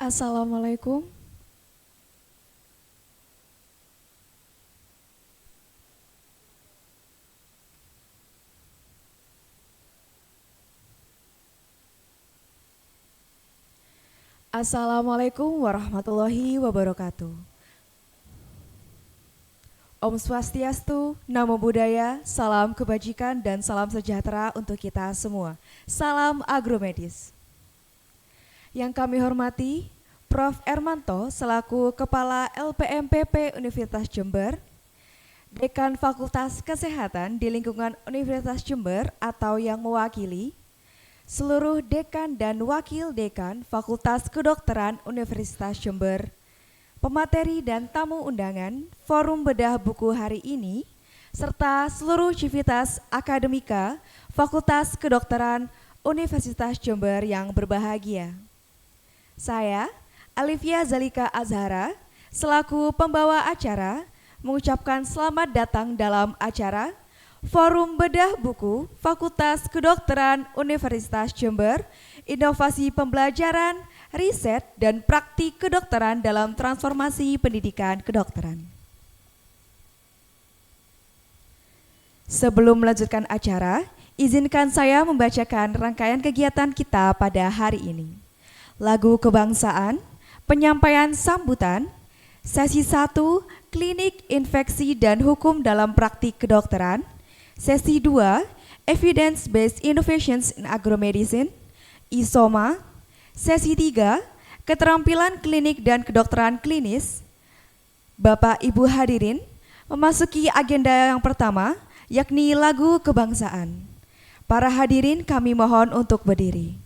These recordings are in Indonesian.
Assalamualaikum. Assalamualaikum warahmatullahi wabarakatuh. Om Swastiastu, Namo Buddhaya, salam kebajikan dan salam sejahtera untuk kita semua. Salam agromedis. Yang kami hormati, Prof. Ermanto selaku Kepala LPMPP Universitas Jember, Dekan Fakultas Kesehatan di lingkungan Universitas Jember atau yang mewakili, seluruh dekan dan wakil dekan Fakultas Kedokteran Universitas Jember, pemateri dan tamu undangan Forum Bedah Buku hari ini, serta seluruh civitas akademika Fakultas Kedokteran Universitas Jember yang berbahagia. Saya, Alifia Zalika Azhara, selaku pembawa acara, mengucapkan selamat datang dalam acara Forum Bedah Buku Fakultas Kedokteran Universitas Jember, Inovasi Pembelajaran, Riset, dan Praktik Kedokteran dalam Transformasi Pendidikan Kedokteran. Sebelum melanjutkan acara, izinkan saya membacakan rangkaian kegiatan kita pada hari ini. Lagu kebangsaan, penyampaian sambutan, sesi 1, klinik infeksi dan hukum dalam praktik kedokteran, sesi 2, evidence-based innovations in agromedicine, ISOMA, sesi 3, keterampilan klinik dan kedokteran klinis. Bapak Ibu hadirin, memasuki agenda yang pertama, yakni lagu kebangsaan. Para hadirin kami mohon untuk berdiri.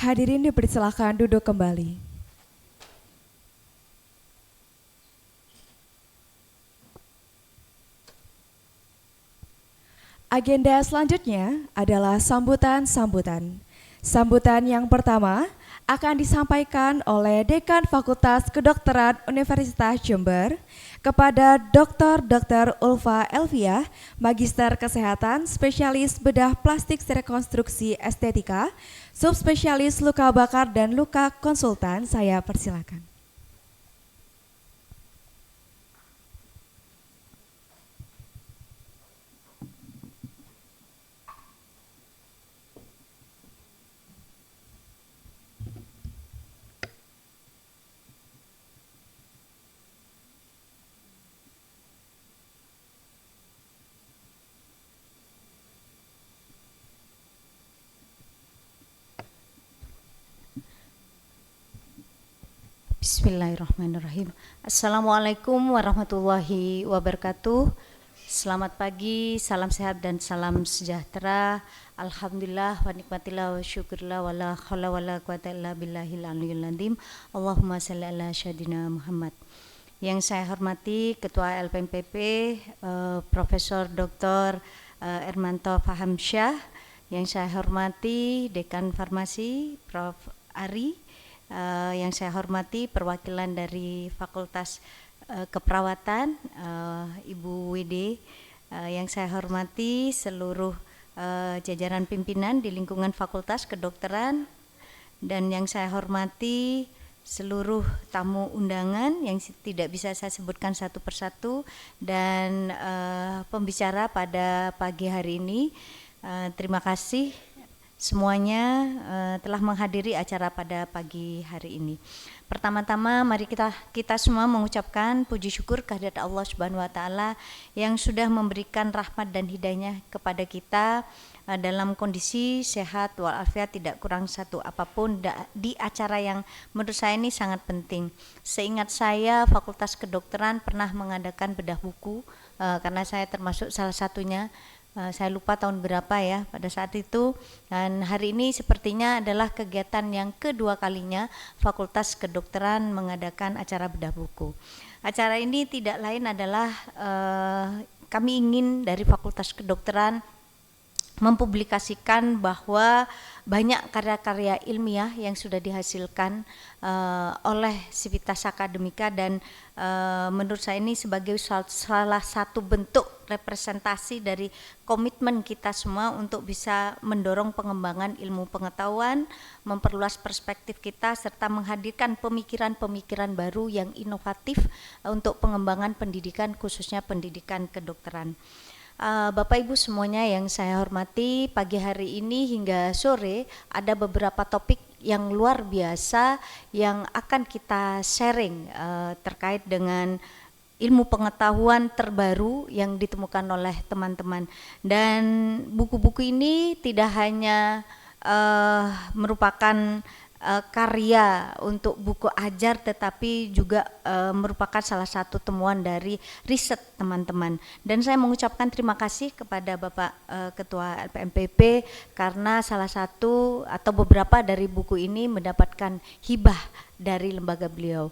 Hadirin dipersilakan duduk kembali. Agenda selanjutnya adalah sambutan-sambutan. Sambutan yang pertama akan disampaikan oleh Dekan Fakultas Kedokteran Universitas Jember kepada Dr. Ulfa Elvia, Magister Kesehatan, Spesialis Bedah Plastik Rekonstruksi Estetika, Subspesialis Luka Bakar dan Luka Konsultan. Saya persilakan. Bismillahirrahmanirrahim. Assalamualaikum warahmatullahi wabarakatuh. Selamat pagi, salam sehat dan salam sejahtera. Alhamdulillah wa nikmatillah wa syukurillah wa la haula wa la quwata illa billahil aliyil azim. Allahumma shalli ala syadina Muhammad. Yang saya hormati Ketua LPMPP Profesor Dr. Ermanto Fahamsyah. Yang saya hormati Dekan Farmasi Prof. Ari. Yang saya hormati perwakilan dari Fakultas Keperawatan Ibu WD, yang saya hormati seluruh jajaran pimpinan di lingkungan Fakultas Kedokteran, dan yang saya hormati seluruh tamu undangan yang tidak bisa saya sebutkan satu persatu, dan pembicara pada pagi hari ini. Terima kasih semuanya telah menghadiri acara pada pagi hari ini. Pertama-tama mari kita semua mengucapkan puji syukur kehadirat Allah Subhanahu wa taala yang sudah memberikan rahmat dan hidayahnya kepada kita dalam kondisi sehat walafiat, tidak kurang satu apapun di acara yang menurut saya ini sangat penting. Seingat saya Fakultas Kedokteran pernah mengadakan bedah buku karena saya termasuk salah satunya. Saya lupa tahun berapa ya pada saat itu, dan hari ini sepertinya adalah kegiatan yang kedua kalinya Fakultas Kedokteran mengadakan acara bedah buku. Acara ini tidak lain adalah kami ingin dari Fakultas Kedokteran mempublikasikan bahwa banyak karya-karya ilmiah yang sudah dihasilkan oleh Civitas Akademika, dan menurut saya ini sebagai salah satu bentuk representasi dari komitmen kita semua untuk bisa mendorong pengembangan ilmu pengetahuan, memperluas perspektif kita, serta menghadirkan pemikiran-pemikiran baru yang inovatif untuk pengembangan pendidikan, khususnya pendidikan kedokteran. Bapak Ibu semuanya yang saya hormati, pagi hari ini hingga sore ada beberapa topik yang luar biasa yang akan kita sharing terkait dengan ilmu pengetahuan terbaru yang ditemukan oleh teman-teman. Dan buku-buku ini tidak hanya merupakan karya untuk buku ajar, tetapi juga merupakan salah satu temuan dari riset teman-teman. Dan saya mengucapkan terima kasih kepada Bapak Ketua LPMPP karena salah satu atau beberapa dari buku ini mendapatkan hibah dari lembaga beliau.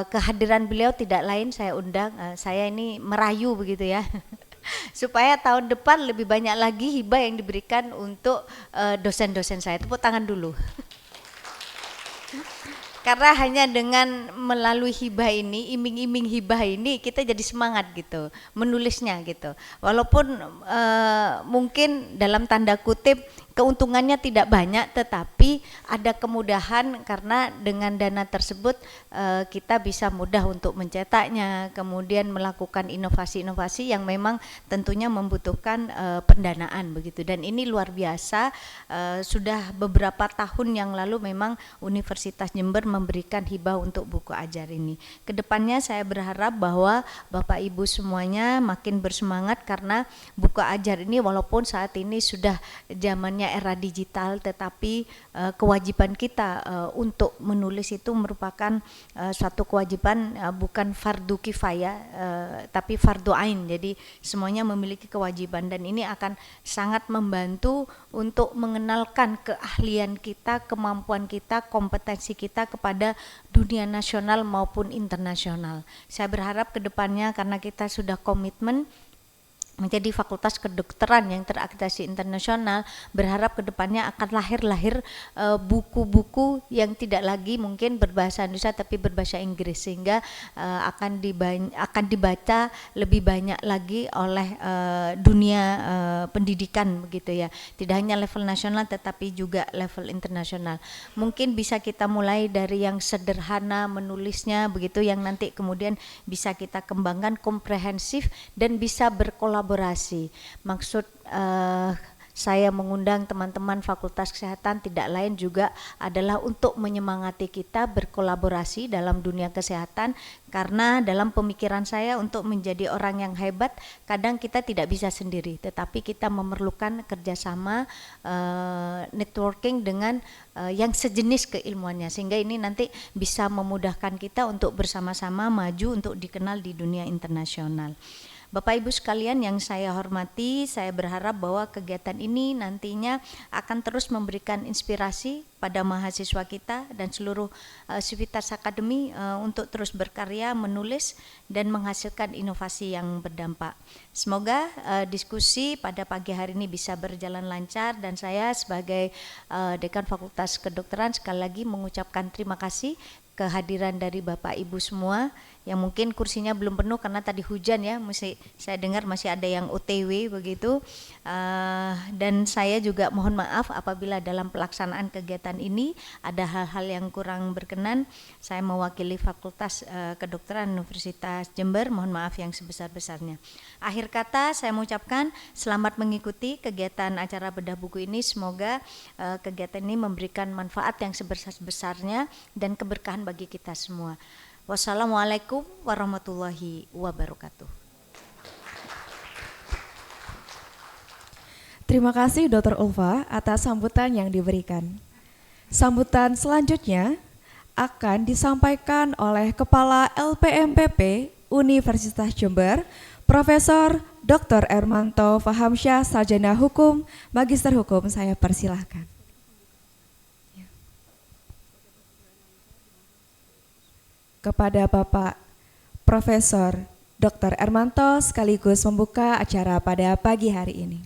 Kehadiran beliau tidak lain saya undang, saya ini merayu begitu ya. Supaya tahun depan lebih banyak lagi hibah yang diberikan untuk dosen-dosen saya. Tepuk tangan dulu. Karena hanya dengan melalui hibah ini, iming-iming hibah ini, kita jadi semangat gitu menulisnya gitu. Walaupun mungkin dalam tanda kutip keuntungannya tidak banyak, tetapi ada kemudahan karena dengan dana tersebut kita bisa mudah untuk mencetaknya, kemudian melakukan inovasi-inovasi yang memang tentunya membutuhkan pendanaan begitu. Dan ini luar biasa, sudah beberapa tahun yang lalu memang Universitas Jember memberikan hibah untuk buku ajar ini. Kedepannya saya berharap bahwa Bapak Ibu semuanya makin bersemangat karena buku ajar ini walaupun saat ini sudah zamannya era digital, tetapi kewajiban kita untuk menulis itu merupakan suatu kewajiban, bukan fardu kifayah, tapi fardu ain. Jadi semuanya memiliki kewajiban, dan ini akan sangat membantu untuk mengenalkan keahlian kita, kemampuan kita, kompetensi kita kepada dunia nasional maupun internasional. Saya berharap ke depannya, karena kita sudah komitmen menjadi fakultas kedokteran yang terakreditasi internasional, berharap kedepannya akan lahir buku-buku yang tidak lagi mungkin berbahasa Indonesia tapi berbahasa Inggris, sehingga akan dibaca lebih banyak lagi oleh dunia pendidikan begitu ya, tidak hanya level nasional tetapi juga level internasional. Mungkin bisa kita mulai dari yang sederhana menulisnya begitu, yang nanti kemudian bisa kita kembangkan komprehensif dan bisa berkolaborasi. Maksud saya mengundang teman-teman Fakultas Kesehatan tidak lain juga adalah untuk menyemangati kita berkolaborasi dalam dunia kesehatan, karena dalam pemikiran saya untuk menjadi orang yang hebat kadang kita tidak bisa sendiri, tetapi kita memerlukan kerjasama, networking dengan yang sejenis keilmuannya, sehingga ini nanti bisa memudahkan kita untuk bersama-sama maju untuk dikenal di dunia internasional. Bapak Ibu sekalian yang saya hormati, saya berharap bahwa kegiatan ini nantinya akan terus memberikan inspirasi pada mahasiswa kita dan seluruh sivitas akademi untuk terus berkarya, menulis, dan menghasilkan inovasi yang berdampak. Semoga diskusi pada pagi hari ini bisa berjalan lancar, dan saya sebagai Dekan Fakultas Kedokteran sekali lagi mengucapkan terima kasih kehadiran dari Bapak Ibu semua yang mungkin kursinya belum penuh karena tadi hujan ya, saya dengar masih ada yang OTW begitu, dan saya juga mohon maaf apabila dalam pelaksanaan kegiatan ini ada hal-hal yang kurang berkenan. Saya mewakili Fakultas Kedokteran Universitas Jember, mohon maaf yang sebesar-besarnya. Akhir kata saya mengucapkan selamat mengikuti kegiatan acara bedah buku ini, semoga kegiatan ini memberikan manfaat yang sebesar-besarnya dan keberkahan bagi kita semua. Wassalamualaikum warahmatullahi wabarakatuh. Terima kasih Dr. Ulfa atas sambutan yang diberikan. Sambutan selanjutnya akan disampaikan oleh Kepala LPMPP Universitas Jember, Profesor Dr. Ermanto Fahamsyah, Sarjana Hukum, Magister Hukum. Saya persilahkan. Kepada Bapak Profesor Dr. Ermanto sekaligus membuka acara pada pagi hari ini.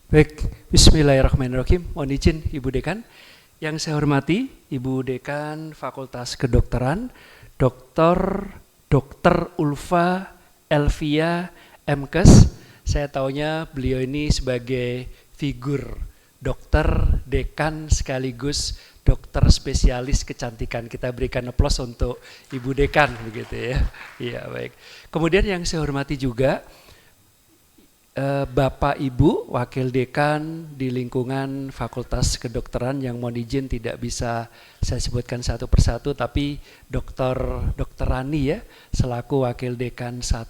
Baik, bismillahirrahmanirrahim. Mohon izin Ibu Dekan. Yang saya hormati Ibu Dekan Fakultas Kedokteran, Dr. Ulfa Elvia MKes. Saya taunya beliau ini sebagai figur dokter, dekan sekaligus dokter spesialis kecantikan. Kita berikan aplaus untuk Ibu Dekan begitu ya. Iya, baik. Kemudian yang saya hormati juga Bapak Ibu Wakil Dekan di lingkungan Fakultas Kedokteran yang mohon izin tidak bisa saya sebutkan satu persatu, tapi Dr. Rani ya selaku Wakil Dekan 1.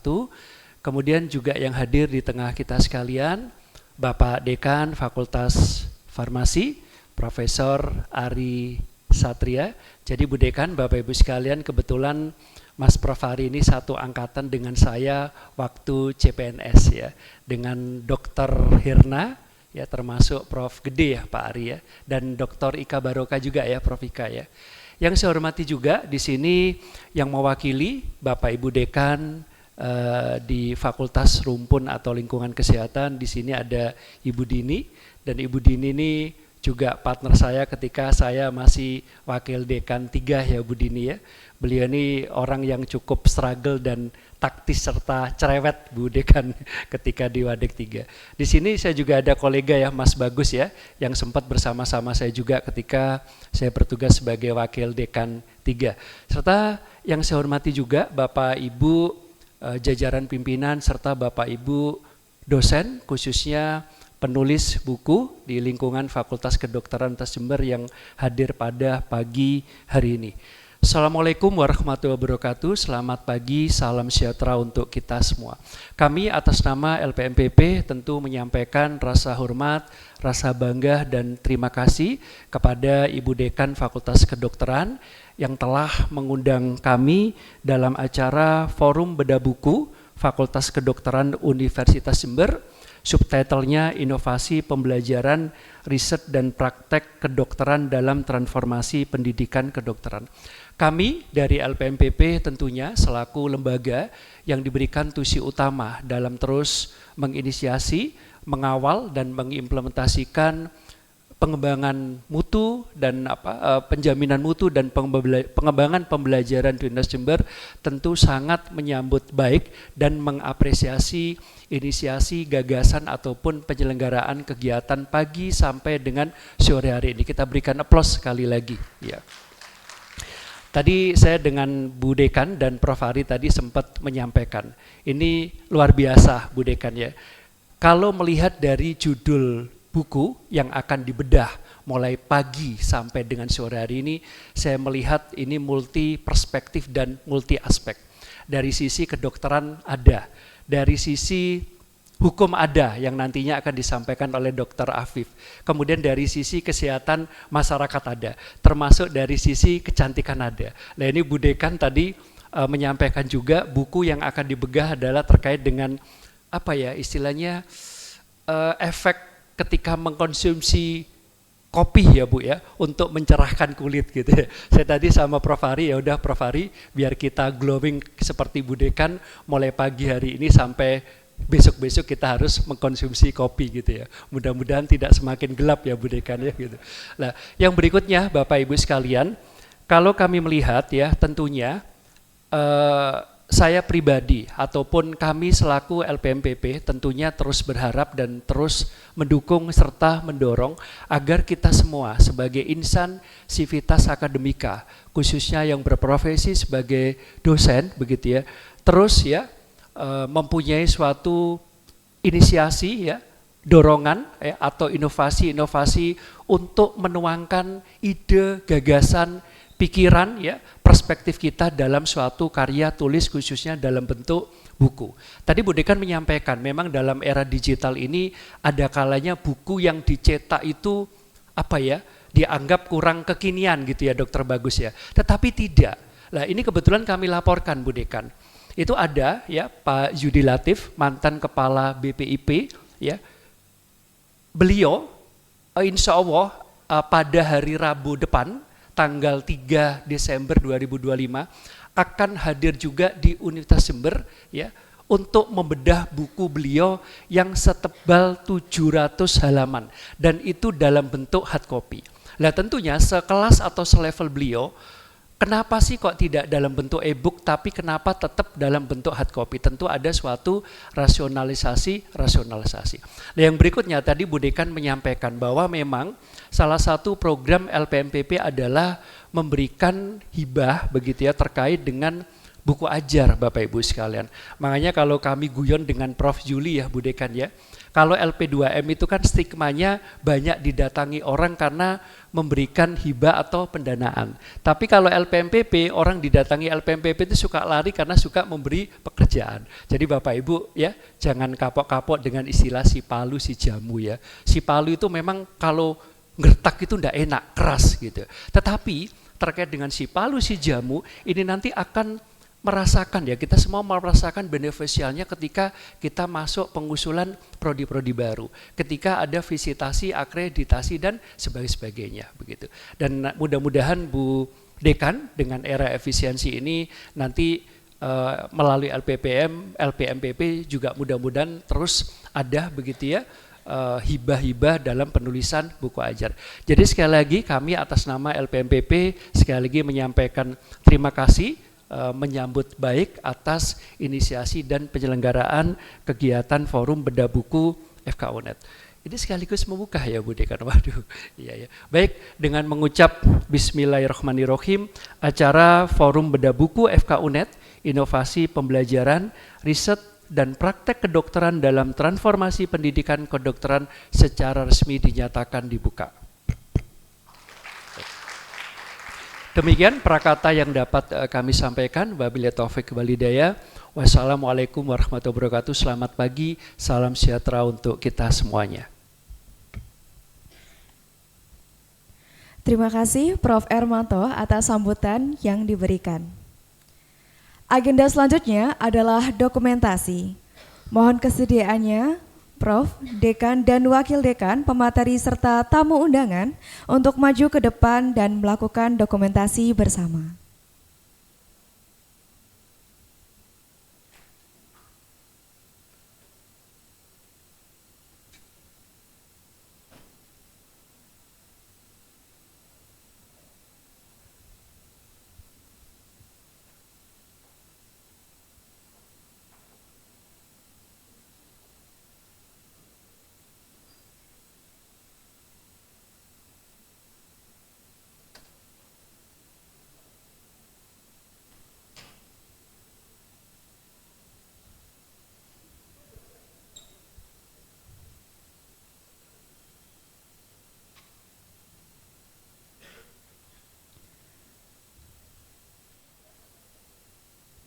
Kemudian juga yang hadir di tengah kita sekalian Bapak Dekan Fakultas Farmasi Profesor Ari Satria. Jadi Bu Dekan, Bapak Ibu sekalian, kebetulan Mas Prof hari ini satu angkatan dengan saya waktu CPNS ya, dengan Dr. Hirna ya, termasuk Prof Gede ya Pak Ari ya, dan Dr. Ika Baroka juga ya Prof Ika ya. Yang saya hormati juga di sini yang mewakili Bapak Ibu Dekan di Fakultas Rumpun atau Lingkungan Kesehatan. Di sini ada Ibu Dini, dan Ibu Dini ini juga partner saya ketika saya masih Wakil Dekan 3 ya Bu Dini ya. Beliau ini orang yang cukup struggle dan taktis serta cerewet Bu Dekan ketika di Wadek 3. Di sini saya juga ada kolega ya Mas Bagus ya, yang sempat bersama-sama saya juga ketika saya bertugas sebagai Wakil Dekan 3. Serta yang saya hormati juga Bapak Ibu jajaran pimpinan serta Bapak Ibu dosen, khususnya penulis buku di lingkungan Fakultas Kedokteran Universitas Jember yang hadir pada pagi hari ini. Assalamualaikum warahmatullahi wabarakatuh. Selamat pagi, salam sejahtera untuk kita semua. Kami atas nama LPMPP tentu menyampaikan rasa hormat, rasa bangga dan terima kasih kepada Ibu Dekan Fakultas Kedokteran yang telah mengundang kami dalam acara Forum Bedah Buku Fakultas Kedokteran Universitas Jember. Subtitlenya Inovasi Pembelajaran, Riset dan Praktek Kedokteran dalam Transformasi Pendidikan Kedokteran. Kami dari LPMPP tentunya selaku lembaga yang diberikan tusi utama dalam terus menginisiasi, mengawal dan mengimplementasikan pengembangan mutu dan penjaminan mutu dan pengembangan pembelajaran di Universitas Jember tentu sangat menyambut baik dan mengapresiasi inisiasi, gagasan ataupun penyelenggaraan kegiatan pagi sampai dengan sore hari ini. Kita berikan aplaus sekali lagi. Ya. Tadi saya dengan Bu Dekan dan Prof. Ari tadi sempat menyampaikan, ini luar biasa Bu Dekan ya. Kalau melihat dari judul buku yang akan dibedah mulai pagi sampai dengan sore hari ini, saya melihat ini multi perspektif dan multi aspek. Dari sisi kedokteran ada, dari sisi hukum ada yang nantinya akan disampaikan oleh Dr. Afif. Kemudian dari sisi kesehatan masyarakat ada, termasuk dari sisi kecantikan ada. Nah ini Bu Dekan tadi menyampaikan juga buku yang akan dibegah adalah terkait dengan apa ya istilahnya efek ketika mengkonsumsi kopi ya Bu ya untuk mencerahkan kulit gitu ya. Saya tadi sama Prof. Ari ya udah Prof. Ari biar kita glowing seperti Bu Dekan mulai pagi hari ini sampai besok-besok kita harus mengkonsumsi kopi gitu ya. Mudah-mudahan tidak semakin gelap ya Bu Dekan ya gitu. Nah, yang berikutnya Bapak Ibu sekalian, kalau kami melihat ya tentunya saya pribadi ataupun kami selaku LPMPP tentunya terus berharap dan terus mendukung serta mendorong agar kita semua sebagai insan sivitas akademika khususnya yang berprofesi sebagai dosen begitu ya, terus ya mempunyai suatu inisiasi ya, dorongan ya, atau inovasi-inovasi untuk menuangkan ide, gagasan, pikiran ya, perspektif kita dalam suatu karya tulis khususnya dalam bentuk buku. Tadi Bu Dekan menyampaikan memang dalam era digital ini ada kalanya buku yang dicetak itu apa ya, dianggap kurang kekinian gitu ya Dokter Bagus ya. Tetapi tidak. Nah, ini kebetulan kami laporkan Bu Dekan. Itu ada ya Pak Yudi Latif, mantan kepala BPIP ya. Beliau insya Allah pada hari Rabu depan tanggal 3 Desember 2025 akan hadir juga di Universitas Jember ya untuk membedah buku beliau yang setebal 700 halaman dan itu dalam bentuk hard copy. Nah tentunya sekelas atau selevel beliau, kenapa sih kok tidak dalam bentuk e-book tapi kenapa tetap dalam bentuk hard copy? Tentu ada suatu rasionalisasi. Nah, yang berikutnya tadi Bu Dekan menyampaikan bahwa memang salah satu program LPMPP adalah memberikan hibah begitu ya terkait dengan buku ajar Bapak Ibu sekalian. Makanya kalau kami guyon dengan Prof. Juli ya Bu Dekan ya, kalau LP2M itu kan stigmanya banyak didatangi orang karena memberikan hibah atau pendanaan. Tapi kalau LPMPP, orang didatangi LPMPP itu suka lari karena suka memberi pekerjaan. Jadi Bapak Ibu ya, jangan kapok-kapok dengan istilah si palu si jamu ya. Si palu itu memang kalau ngertak itu enggak enak, keras gitu. Tetapi terkait dengan si palu si jamu, ini nanti akan merasakan ya, kita semua merasakan beneficialnya ketika kita masuk pengusulan prodi-prodi baru, ketika ada visitasi, akreditasi dan sebagainya begitu. Dan mudah-mudahan Bu Dekan dengan era efisiensi ini nanti melalui LPMPP juga mudah-mudahan terus ada begitu ya hibah-hibah dalam penulisan buku ajar. Jadi sekali lagi kami atas nama LPMPP sekali lagi menyampaikan terima kasih menyambut baik atas inisiasi dan penyelenggaraan kegiatan Forum Bedah Buku FKUNet. Ini sekaligus membuka ya Bu Dekan. Waduh, iya ya. Baik, dengan mengucap Bismillahirrahmanirrahim, acara Forum Bedah Buku FKUNet, Inovasi Pembelajaran, Riset dan Praktek Kedokteran dalam Transformasi Pendidikan Kedokteran secara resmi dinyatakan dibuka. Demikian prakata yang dapat kami sampaikan. Wabillahi taufik wal hidayah. Wassalamualaikum warahmatullahi wabarakatuh. Selamat pagi, salam sejahtera untuk kita semuanya. Terima kasih Prof. Ermanto atas sambutan yang diberikan. Agenda selanjutnya adalah dokumentasi. Mohon kesediaannya Prof, Dekan dan Wakil Dekan, pemateri serta tamu undangan untuk maju ke depan dan melakukan dokumentasi bersama.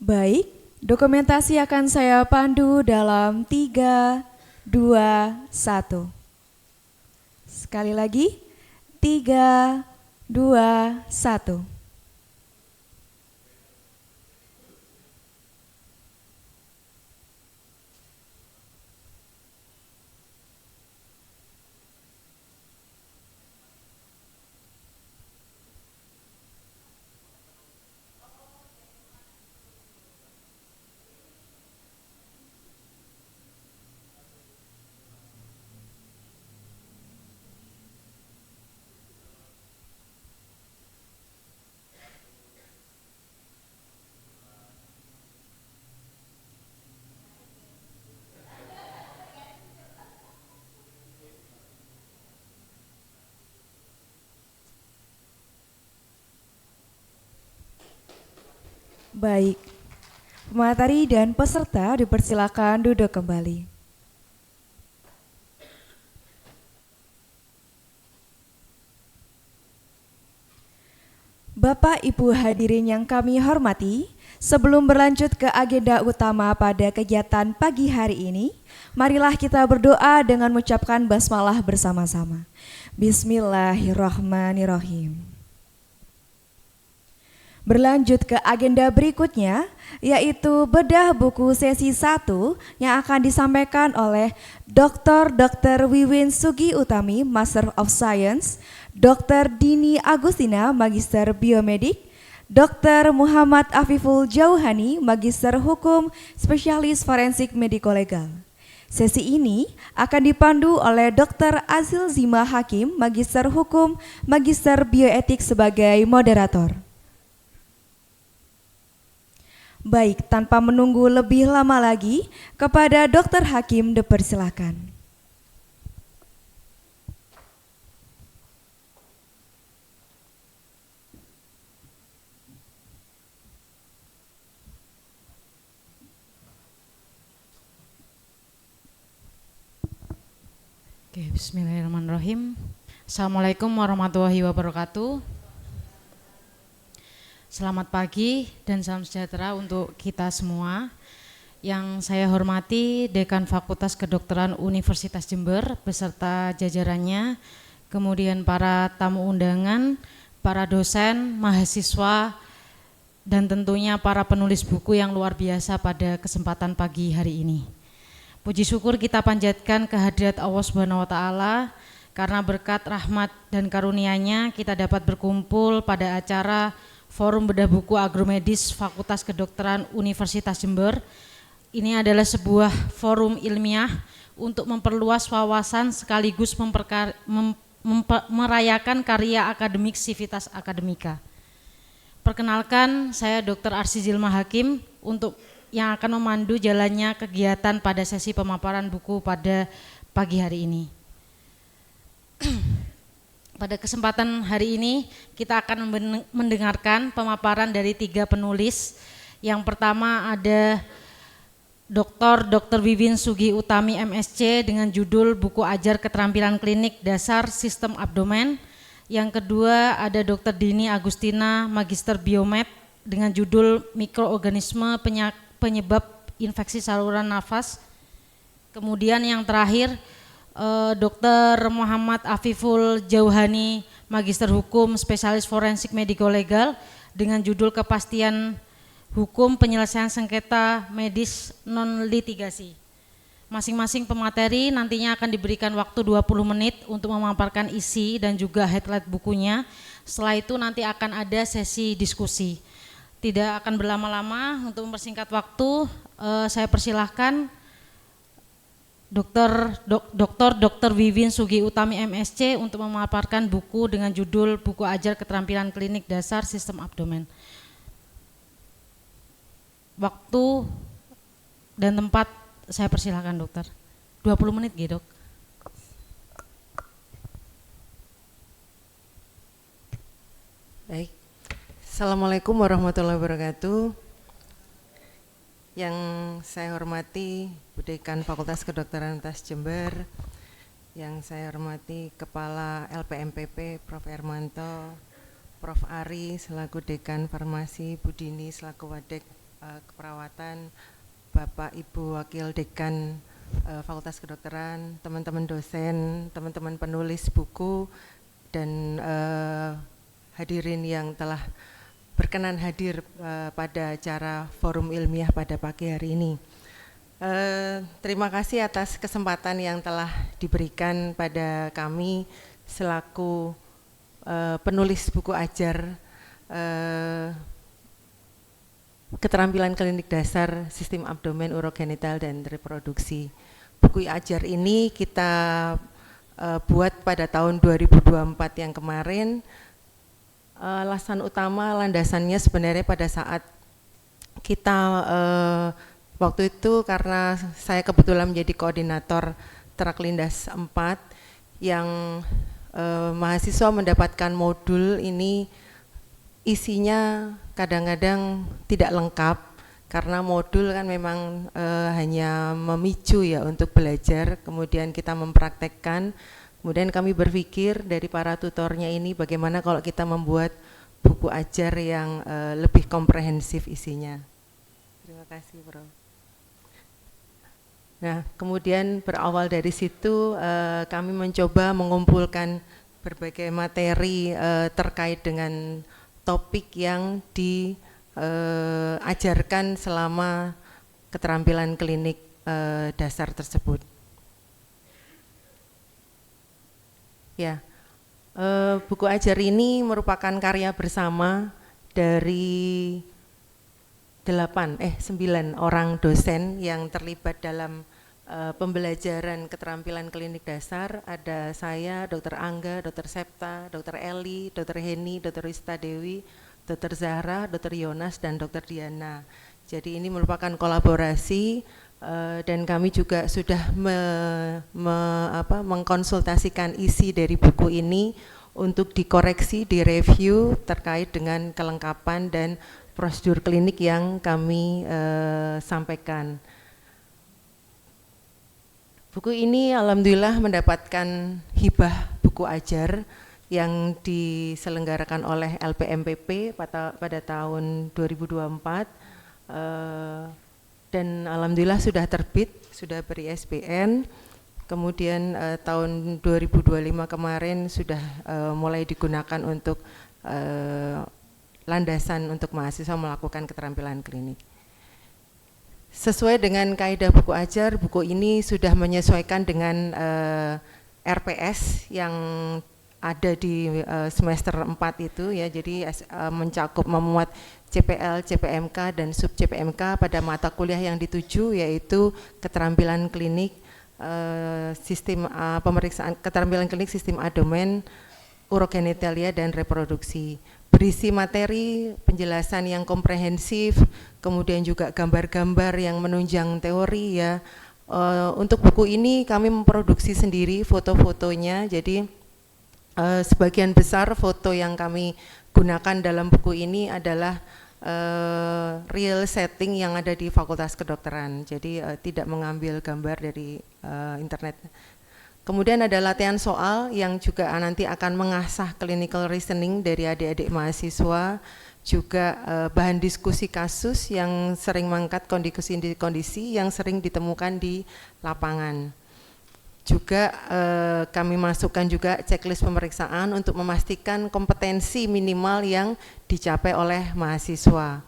Baik, dokumentasi akan saya pandu dalam 3, 2, 1. Sekali lagi, 3, 2, 1. Baik, pemateri dan peserta dipersilakan duduk kembali. Bapak Ibu hadirin yang kami hormati, sebelum berlanjut ke agenda utama pada kegiatan pagi hari ini, marilah kita berdoa dengan mengucapkan basmalah bersama-sama. Bismillahirrahmanirrahim. Berlanjut ke agenda berikutnya, yaitu bedah buku sesi 1 yang akan disampaikan oleh Dr. Wiwin Sugi Utami, Master of Science, Dr. Dini Agustina, Magister Biomedik, Dr. Muhammad Afiful Jauhani, Magister Hukum, Spesialis Forensik Mediko Legal. Sesi ini akan dipandu oleh Dr. Azil Zima Hakim, Magister Hukum, Magister Bioetik sebagai moderator. Baik, tanpa menunggu lebih lama lagi, kepada Dr. Hakim dipersilakan. Oke, bismillahirrahmanirrahim. Assalamualaikum warahmatullahi wabarakatuh. Selamat pagi dan salam sejahtera untuk kita semua. Yang saya hormati Dekan Fakultas Kedokteran Universitas Jember beserta jajarannya, kemudian para tamu undangan, para dosen, mahasiswa, dan tentunya para penulis buku yang luar biasa pada kesempatan pagi hari ini. Puji syukur kita panjatkan kehadirat Allah Subhanahu wa taala karena berkat rahmat dan karunia-Nya kita dapat berkumpul pada acara Forum Bedah Buku Agromedis Fakultas Kedokteran Universitas Jember. Ini adalah sebuah forum ilmiah untuk memperluas wawasan sekaligus merayakan karya akademik Civitas Academica. Perkenalkan, saya Dr. Arsizilma Hakim untuk yang akan memandu jalannya kegiatan pada sesi pemaparan buku pada pagi hari ini. Pada kesempatan hari ini kita akan mendengarkan pemaparan dari 3 penulis. Yang pertama ada Dr. Wiwin Sugi Utami MSc dengan judul Buku Ajar Keterampilan Klinik Dasar Sistem Abdomen. Yang kedua ada Dr. Dini Agustina, Magister Biomed dengan judul Mikroorganisme Penyebab Infeksi Saluran Nafas. Kemudian yang terakhir Dr. Muhammad Afiful Jauhani, Magister Hukum, Spesialis Forensik Mediko Legal dengan judul Kepastian Hukum Penyelesaian Sengketa Medis Non-Litigasi. Masing-masing pemateri nantinya akan diberikan waktu 20 menit untuk memaparkan isi dan juga highlight bukunya. Setelah itu nanti akan ada sesi diskusi. Tidak akan berlama-lama, untuk mempersingkat waktu saya persilahkan Dr. Vivin Sugi Utami MSc untuk memaparkan buku dengan judul Buku Ajar Keterampilan Klinik Dasar Sistem Abdomen. Waktu dan tempat saya persilahkan dokter. 20 menit gitu, Dok. Baik. Assalamualaikum warahmatullahi wabarakatuh. Yang saya hormati Bu Dekan Fakultas Kedokteran Universitas Jember, yang saya hormati Kepala LPMPP Prof. Hermanto, Prof. Ari selaku Dekan Farmasi, Bu Dini selaku Wadek Keperawatan, Bapak Ibu Wakil Dekan Fakultas Kedokteran, teman-teman dosen, teman-teman penulis buku, dan hadirin yang telah berkenan hadir pada acara forum ilmiah pada pagi hari ini. Terima kasih atas kesempatan yang telah diberikan pada kami selaku penulis buku ajar Keterampilan Klinik Dasar Sistem Abdomen, Urogenital, dan Reproduksi. Buku ajar ini kita buat pada tahun 2024 yang kemarin. Alasan utama landasannya sebenarnya pada saat kita waktu itu karena saya kebetulan menjadi koordinator Traklindas 4 yang mahasiswa mendapatkan modul ini isinya kadang-kadang tidak lengkap karena modul kan memang hanya memicu ya untuk belajar, kemudian kita mempraktekkan. Kemudian kami berpikir dari para tutornya ini bagaimana kalau kita membuat buku ajar yang lebih komprehensif isinya. Terima kasih, Bro. Nah, kemudian berawal dari situ kami mencoba mengumpulkan berbagai materi terkait dengan topik yang diajarkan selama keterampilan klinik dasar tersebut. Ya, buku ajar ini merupakan karya bersama dari 9 orang dosen yang terlibat dalam pembelajaran keterampilan klinik dasar. Ada saya, Dr. Angga, Dr. Septa, Dr. Eli, Dr. Heni, Dr. Rista Dewi, Dr. Zahra, Dr. Yonas, dan Dr. Diana. Jadi ini merupakan kolaborasi dan kami juga sudah mengkonsultasikan isi dari buku ini untuk dikoreksi, direview terkait dengan kelengkapan dan prosedur klinik yang kami sampaikan. Buku ini alhamdulillah mendapatkan hibah buku ajar yang diselenggarakan oleh LPMPP pada tahun 2024 dan alhamdulillah sudah terbit, sudah ber-ISBN. Kemudian tahun 2025 kemarin sudah mulai digunakan untuk landasan untuk mahasiswa melakukan keterampilan klinik. Sesuai dengan kaidah buku ajar, buku ini sudah menyesuaikan dengan RPS yang ada di semester 4 itu ya, jadi mencakup memuat CPL, CPMK, dan sub CPMK pada mata kuliah yang dituju, yaitu keterampilan klinik sistem pemeriksaan keterampilan klinik sistem abdomen, urogenitalia, dan reproduksi. Berisi materi penjelasan yang komprehensif, kemudian juga gambar-gambar yang menunjang teori ya. Untuk buku ini kami memproduksi sendiri foto-fotonya, jadi sebagian besar foto yang kami gunakan dalam buku ini adalah real setting yang ada di Fakultas Kedokteran, jadi tidak mengambil gambar dari internet. Kemudian ada latihan soal yang juga nanti akan mengasah clinical reasoning dari adik-adik mahasiswa, juga bahan diskusi kasus yang sering mengangkat kondisi-kondisi yang sering ditemukan di lapangan. Juga kami masukkan juga checklist pemeriksaan untuk memastikan kompetensi minimal yang dicapai oleh mahasiswa.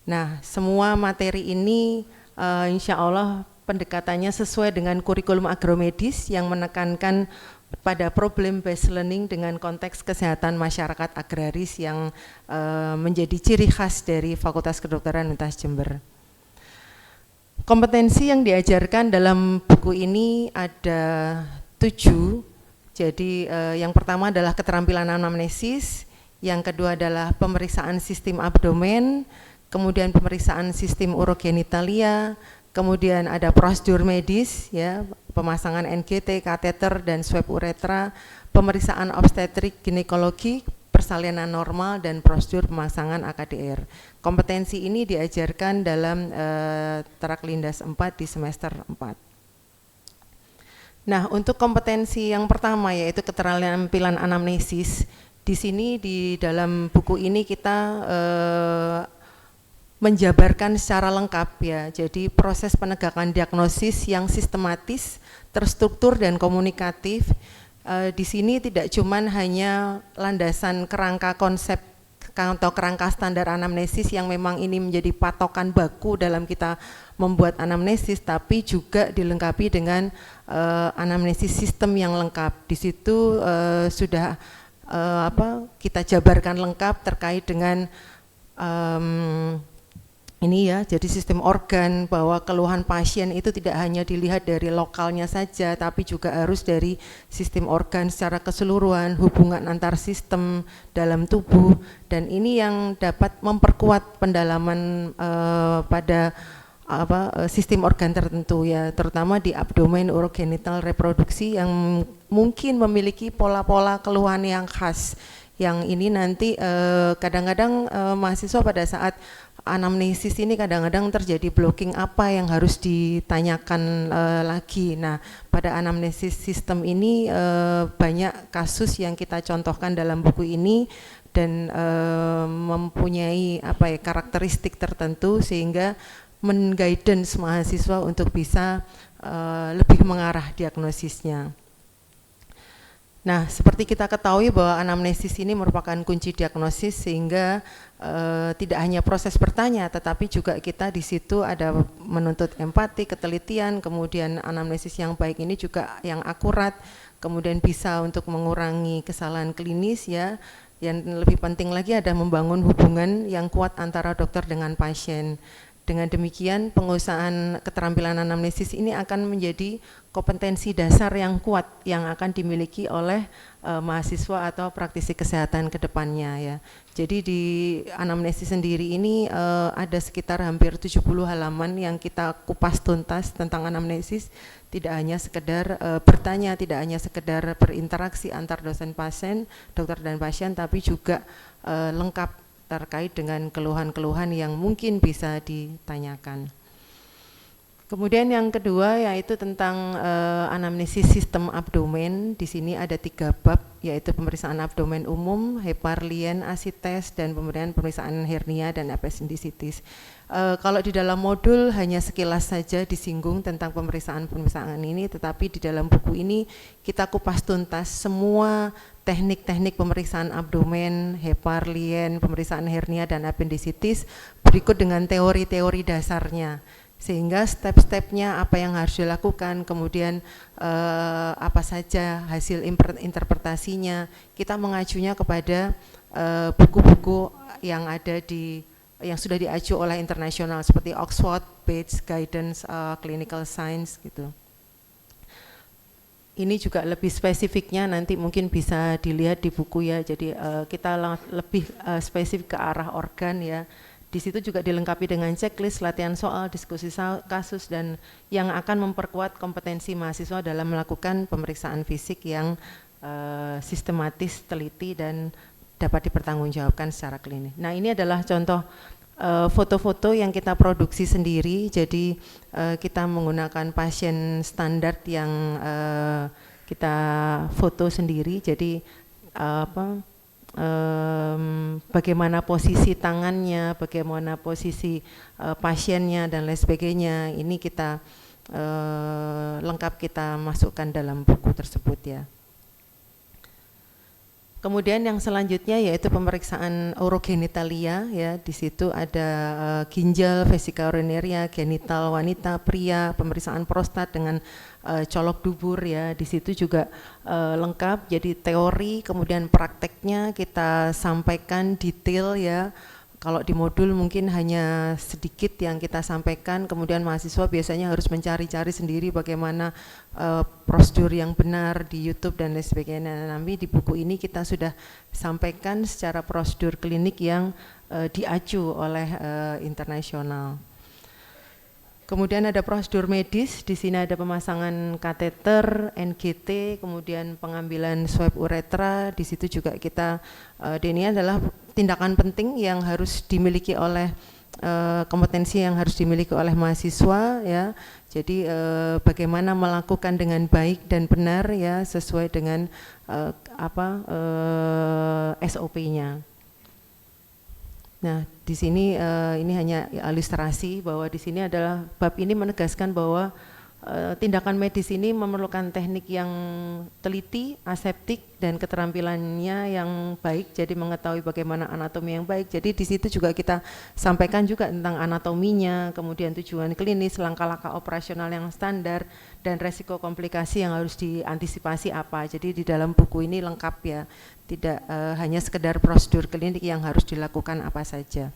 Nah, semua materi ini insya Allah pendekatannya sesuai dengan kurikulum agromedis yang menekankan pada problem based learning dengan konteks kesehatan masyarakat agraris yang menjadi ciri khas dari Fakultas Kedokteran Universitas Jember. Kompetensi yang diajarkan dalam buku ini ada 7. Jadi yang pertama adalah keterampilan anamnesis, yang kedua adalah pemeriksaan sistem abdomen, kemudian pemeriksaan sistem urogenitalia, kemudian ada prosedur medis, ya, pemasangan NGT, kateter, dan swab uretra, pemeriksaan obstetrik ginekologi, persalinan normal, dan prosedur pemasangan AKDR. Kompetensi ini diajarkan dalam Terak Lindas 4 di semester 4. Nah, untuk kompetensi yang pertama yaitu keterampilan anamnesis, di sini di dalam buku ini kita menjabarkan secara lengkap, ya. Jadi proses penegakan diagnosis yang sistematis, terstruktur dan komunikatif. Di sini tidak cuman hanya landasan kerangka konsep atau kerangka standar anamnesis yang memang ini menjadi patokan baku dalam kita membuat anamnesis, tapi juga dilengkapi dengan anamnesis sistem yang lengkap. Di situ sudah kita jabarkan lengkap terkait dengan ini, ya, jadi sistem organ, bahwa keluhan pasien itu tidak hanya dilihat dari lokalnya saja, tapi juga harus dari sistem organ secara keseluruhan, hubungan antar sistem dalam tubuh, dan ini yang dapat memperkuat pendalaman pada sistem organ tertentu, ya, terutama di abdomen, urogenital, reproduksi yang mungkin memiliki pola-pola keluhan yang khas. Yang ini nanti kadang-kadang mahasiswa pada saat anamnesis ini kadang-kadang terjadi blocking, apa yang harus ditanyakan lagi. Nah, pada anamnesis sistem ini banyak kasus yang kita contohkan dalam buku ini dan mempunyai karakteristik tertentu sehingga men-guidance mahasiswa untuk bisa lebih mengarah diagnosisnya. Nah, seperti kita ketahui bahwa anamnesis ini merupakan kunci diagnosis, sehingga tidak hanya proses bertanya, tetapi juga kita di situ ada menuntut empati, ketelitian, kemudian anamnesis yang baik ini juga yang akurat, kemudian bisa untuk mengurangi kesalahan klinis, ya. Yang lebih penting lagi ada membangun hubungan yang kuat antara dokter dengan pasien. Dengan demikian, pengusahaan keterampilan anamnesis ini akan menjadi kompetensi dasar yang kuat yang akan dimiliki oleh mahasiswa atau praktisi kesehatan ke depannya, ya. Jadi di anamnesis sendiri ini ada sekitar hampir 70 halaman yang kita kupas tuntas tentang anamnesis, tidak hanya sekedar bertanya, tidak hanya sekedar berinteraksi antar dosen pasien, dokter dan pasien, tapi juga lengkap terkait dengan keluhan-keluhan yang mungkin bisa ditanyakan. Kemudian yang kedua yaitu tentang anamnesis sistem abdomen. Di sini ada 3 bab, yaitu pemeriksaan abdomen umum, Hepar, Lien, ASI tes, dan kemudian pemeriksaan hernia dan appendicitis. Kalau di dalam modul hanya sekilas saja disinggung tentang pemeriksaan ini, tetapi di dalam buku ini kita kupas tuntas semua teknik-teknik pemeriksaan abdomen, Hepar, Lien, pemeriksaan hernia dan appendicitis berikut dengan teori-teori dasarnya, sehingga step-stepnya apa yang harus dilakukan, kemudian apa saja hasil interpretasinya, kita mengacunya kepada buku-buku yang ada yang sudah diacu oleh internasional seperti Oxford, Bates, Guidance, Clinical Science, gitu. Ini juga lebih spesifiknya nanti mungkin bisa dilihat di buku, ya. Jadi kita lebih spesifik ke arah organ, ya. Di situ juga dilengkapi dengan checklist, latihan soal, diskusi kasus, dan yang akan memperkuat kompetensi mahasiswa dalam melakukan pemeriksaan fisik yang sistematis, teliti, dan dapat dipertanggungjawabkan secara klinis. Nah, ini adalah contoh foto-foto yang kita produksi sendiri. Jadi kita menggunakan pasien standar yang kita foto sendiri. Jadi bagaimana posisi tangannya, bagaimana posisi pasiennya dan lain sebagainya. Ini kita lengkap kita masukkan dalam buku tersebut ya. Kemudian yang selanjutnya yaitu pemeriksaan urogenitalia ya. Di situ ada ginjal, vesika urinaria, genital wanita, pria, pemeriksaan prostat dengan colok dubur ya. Di situ juga lengkap. Jadi teori kemudian prakteknya kita sampaikan detail ya. Kalau di modul mungkin hanya sedikit yang kita sampaikan, kemudian mahasiswa biasanya harus mencari-cari sendiri bagaimana prosedur yang benar di YouTube dan lain sebagainya. Nanti di buku ini kita sudah sampaikan secara prosedur klinik yang diacu oleh internasional. Kemudian ada prosedur medis, di sini ada pemasangan kateter, NGT, kemudian pengambilan swab uretra. Di situ juga kita, ini adalah tindakan penting yang harus dimiliki oleh kompetensi yang harus dimiliki oleh mahasiswa ya. Jadi bagaimana melakukan dengan baik dan benar ya sesuai dengan SOP-nya. Nah, di sini ini hanya ilustrasi bahwa di sini adalah bab ini menegaskan bahwa tindakan medis ini memerlukan teknik yang teliti, aseptik dan keterampilannya yang baik. Jadi mengetahui bagaimana anatomi yang baik. Jadi di situ juga kita sampaikan juga tentang anatominya, kemudian tujuan klinis, langkah-langkah operasional yang standar dan resiko komplikasi yang harus diantisipasi apa. Jadi di dalam buku ini lengkap ya. Tidak hanya sekedar prosedur klinik yang harus dilakukan apa saja.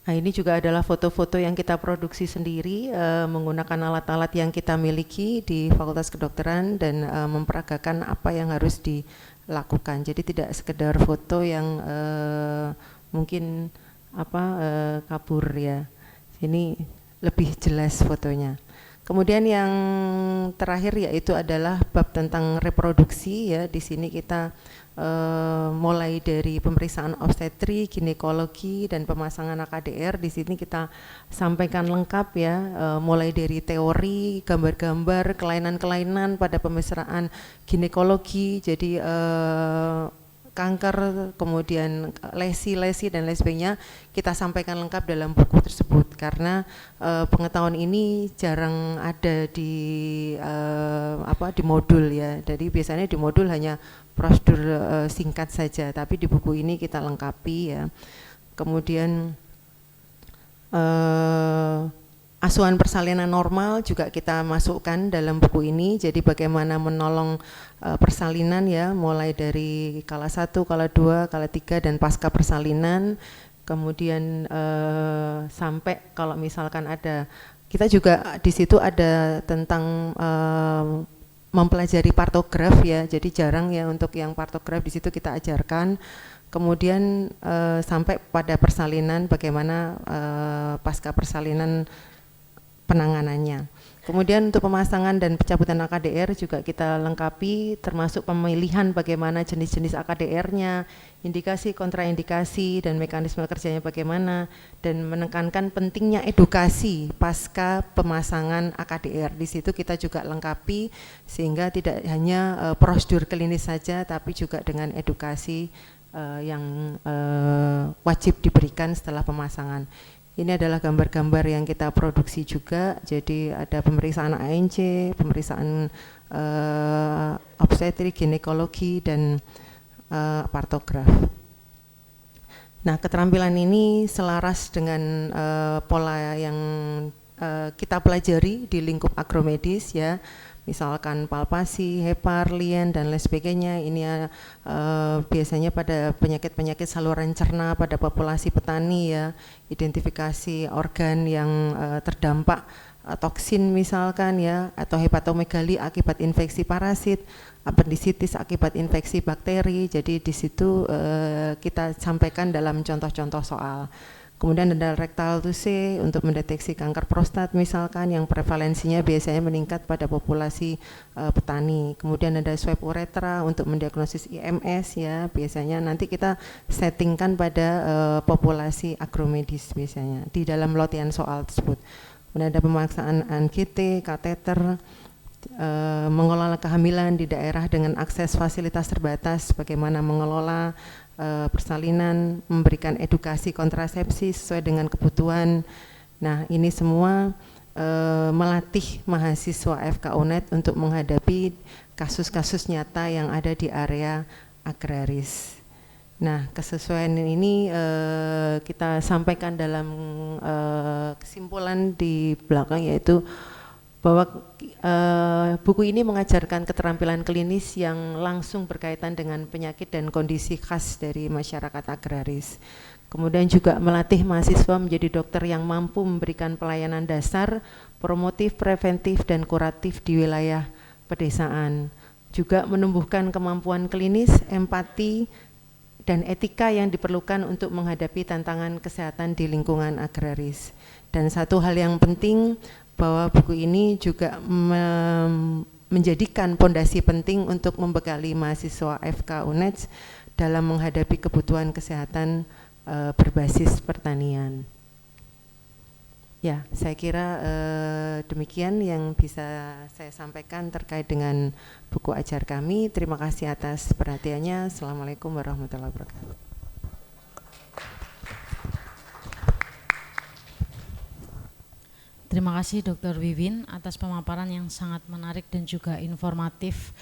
Nah, ini juga adalah foto-foto yang kita produksi sendiri menggunakan alat-alat yang kita miliki di Fakultas Kedokteran dan memperagakan apa yang harus dilakukan. Jadi tidak sekedar foto yang mungkin kabur ya. Ini lebih jelas fotonya. Kemudian yang terakhir yaitu adalah bab tentang reproduksi ya. Di sini kita mulai dari pemeriksaan obstetri, ginekologi dan pemasangan AKDR. Di sini kita sampaikan lengkap ya, mulai dari teori, gambar-gambar, kelainan-kelainan pada pemeriksaan ginekologi. Jadi kanker, kemudian lesi-lesi dan lain sebagainya kita sampaikan lengkap dalam buku tersebut karena pengetahuan ini jarang ada di modul ya. Jadi biasanya di modul hanya prosedur singkat saja, tapi di buku ini kita lengkapi ya. Kemudian asuhan persalinan normal juga kita masukkan dalam buku ini. Jadi bagaimana menolong persalinan ya, mulai dari kala 1, kala 2, kala 3 dan pasca persalinan. Kemudian sampai kalau misalkan ada, kita juga di situ ada tentang mempelajari partograf ya. Jadi jarang ya untuk yang partograf, di situ kita ajarkan. Kemudian sampai pada persalinan, bagaimana pasca persalinan penanganannya. Kemudian untuk pemasangan dan pencabutan AKDR juga kita lengkapi, termasuk pemilihan bagaimana jenis-jenis AKDR-nya, indikasi, kontraindikasi, dan mekanisme kerjanya bagaimana, dan menekankan pentingnya edukasi pasca pemasangan AKDR. Di situ kita juga lengkapi sehingga tidak hanya prosedur klinis saja, tapi juga dengan edukasi yang wajib diberikan setelah pemasangan. Ini adalah gambar-gambar yang kita produksi juga. Jadi ada pemeriksaan ANC, pemeriksaan obstetri, ginekologi dan partograf. Nah, keterampilan ini selaras dengan pola yang kita pelajari di lingkup agromedis ya. Misalkan palpasi, hepar, lien dan lain sebagainya. Ini biasanya pada penyakit-penyakit saluran cerna pada populasi petani ya, identifikasi organ yang terdampak toksin misalkan ya, atau hepatomegali akibat infeksi parasit, apendisitis akibat infeksi bakteri. Jadi di situ kita sampaikan dalam contoh-contoh soal. Kemudian ada rectal tuse untuk mendeteksi kanker prostat misalkan yang prevalensinya biasanya meningkat pada populasi petani. Kemudian ada swab uretra untuk mendiagnosis IMS ya, biasanya nanti kita settingkan pada populasi agromedis biasanya di dalam lotian soal tersebut. Kemudian ada pemaksaan NGT, kateter, mengelola kehamilan di daerah dengan akses fasilitas terbatas, bagaimana mengelola persalinan, memberikan edukasi kontrasepsi sesuai dengan kebutuhan. Nah, ini semua melatih mahasiswa FK UNED untuk menghadapi kasus-kasus nyata yang ada di area agraris. Nah, kesesuaian ini kita sampaikan dalam kesimpulan di belakang, yaitu bahwa buku ini mengajarkan keterampilan klinis yang langsung berkaitan dengan penyakit dan kondisi khas dari masyarakat agraris. Kemudian juga melatih mahasiswa menjadi dokter yang mampu memberikan pelayanan dasar, promotif, preventif, dan kuratif di wilayah pedesaan. Juga menumbuhkan kemampuan klinis, empati, dan etika yang diperlukan untuk menghadapi tantangan kesehatan di lingkungan agraris. Dan satu hal yang penting, bahwa buku ini juga menjadikan pondasi penting untuk membekali mahasiswa FK UNED dalam menghadapi kebutuhan kesehatan berbasis pertanian. Ya, saya kira demikian yang bisa saya sampaikan terkait dengan buku ajar kami. Terima kasih atas perhatiannya. Assalamualaikum warahmatullahi wabarakatuh. Terima kasih Dr. Wiwin atas pemaparan yang sangat menarik dan juga informatif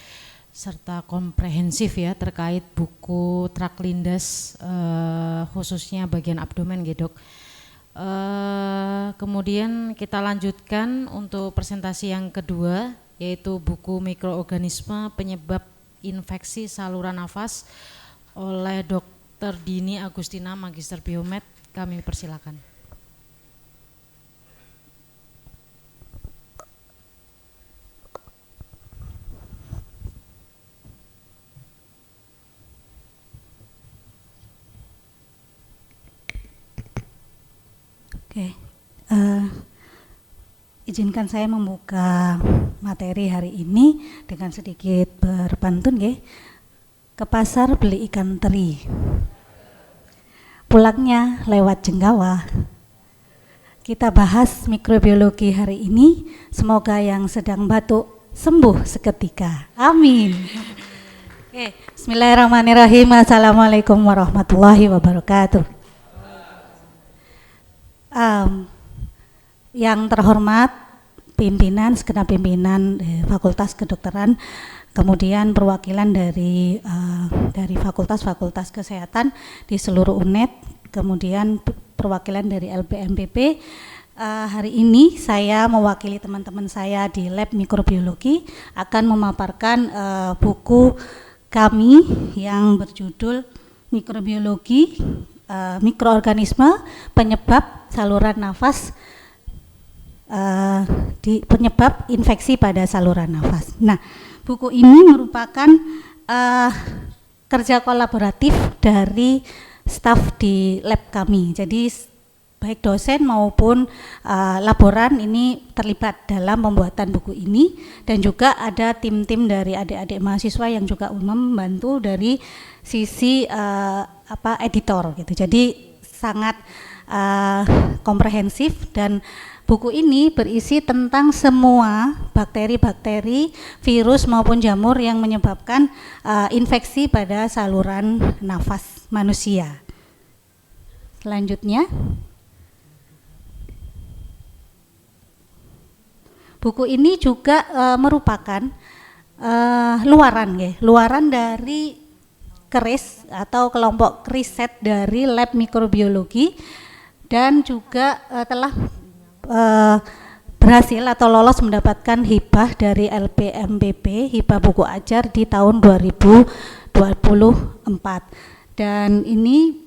serta komprehensif ya terkait buku Traklindas khususnya bagian abdomen ya Dok. Kemudian kita lanjutkan untuk presentasi yang kedua, yaitu buku Mikroorganisme Penyebab Infeksi Saluran Nafas oleh Dr. Dini Agustina, Magister Biomed. Kami persilakan. Oke, izinkan saya membuka materi hari ini dengan sedikit berpantun ya. Ke pasar beli ikan teri, pulangnya lewat Jenggawa. Kita bahas mikrobiologi hari ini, semoga yang sedang batuk sembuh seketika. Amin. Oke, bismillahirrahmanirrahim. Assalamualaikum warahmatullahi wabarakatuh. Yang terhormat pimpinan, segenap pimpinan Fakultas Kedokteran, kemudian perwakilan dari fakultas-fakultas kesehatan di seluruh UNED, kemudian perwakilan dari LPMPP. Hari ini saya mewakili teman-teman saya di lab mikrobiologi akan memaparkan buku kami yang berjudul Mikrobiologi Mikroorganisme Penyebab Saluran Nafas, penyebab infeksi pada saluran nafas. Nah, buku ini merupakan kerja kolaboratif dari staf di lab kami. Jadi baik dosen maupun laboran ini terlibat dalam pembuatan buku ini, dan juga ada tim-tim dari adik-adik mahasiswa yang juga membantu dari sisi editor gitu. Jadi sangat komprehensif, dan buku ini berisi tentang semua bakteri-bakteri, virus maupun jamur yang menyebabkan infeksi pada saluran nafas manusia. Selanjutnya, buku ini juga merupakan luaran dari keris atau kelompok riset dari lab mikrobiologi, dan juga telah berhasil atau lolos mendapatkan hibah dari LPMPP, hibah buku ajar di tahun 2024. Dan ini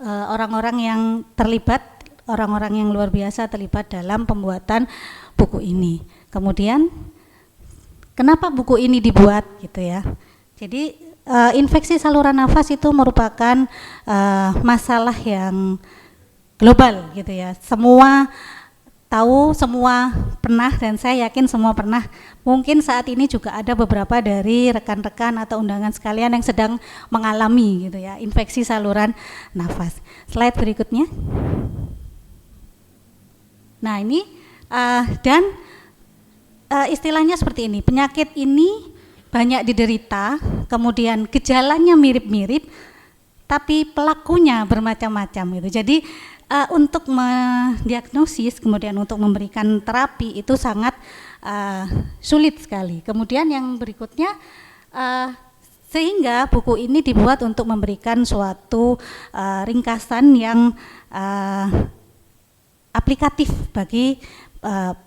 orang-orang yang terlibat, orang-orang yang luar biasa terlibat dalam pembuatan buku ini. Kemudian kenapa buku ini dibuat gitu ya. Jadi infeksi saluran nafas itu merupakan masalah yang global gitu ya. Semua tahu, semua pernah, dan saya yakin semua pernah. Mungkin saat ini juga ada beberapa dari rekan-rekan atau undangan sekalian yang sedang mengalami gitu ya, infeksi saluran nafas. Slide berikutnya. Nah ini dan istilahnya seperti ini, penyakit ini banyak diderita, kemudian gejalanya mirip-mirip, tapi pelakunya bermacam-macam gitu. Jadi untuk mendiagnosis kemudian untuk memberikan terapi itu sangat sulit sekali. Kemudian yang berikutnya sehingga buku ini dibuat untuk memberikan suatu ringkasan yang aplikatif bagi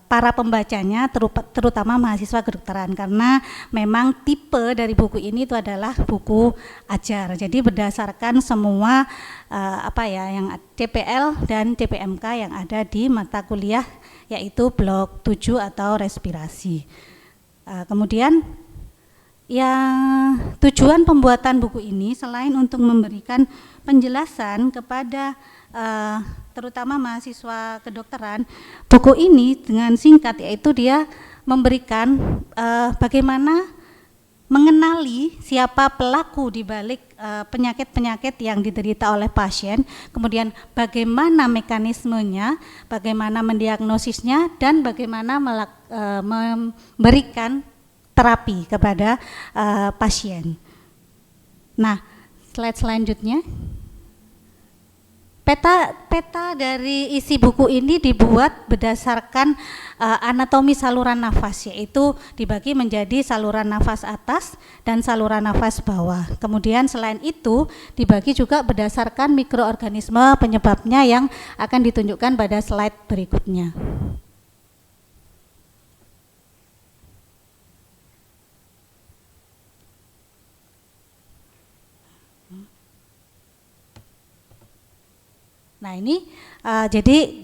para pembacanya, terutama mahasiswa kedokteran, karena memang tipe dari buku ini itu adalah buku ajar. Jadi berdasarkan semua yang CPL dan CPMK yang ada di mata kuliah, yaitu blok 7 atau respirasi. Kemudian tujuan pembuatan buku ini selain untuk memberikan penjelasan kepada terutama mahasiswa kedokteran, buku ini dengan singkat yaitu dia memberikan bagaimana mengenali siapa pelaku di balik penyakit-penyakit yang diderita oleh pasien, kemudian bagaimana mekanismenya, bagaimana mendiagnosisnya, dan bagaimana memberikan terapi kepada pasien. Nah, slide selanjutnya. Peta dari isi buku ini dibuat berdasarkan anatomi saluran nafas, yaitu dibagi menjadi saluran nafas atas dan saluran nafas bawah. Kemudian selain itu dibagi juga berdasarkan mikroorganisme penyebabnya yang akan ditunjukkan pada slide berikutnya. Nah ini jadi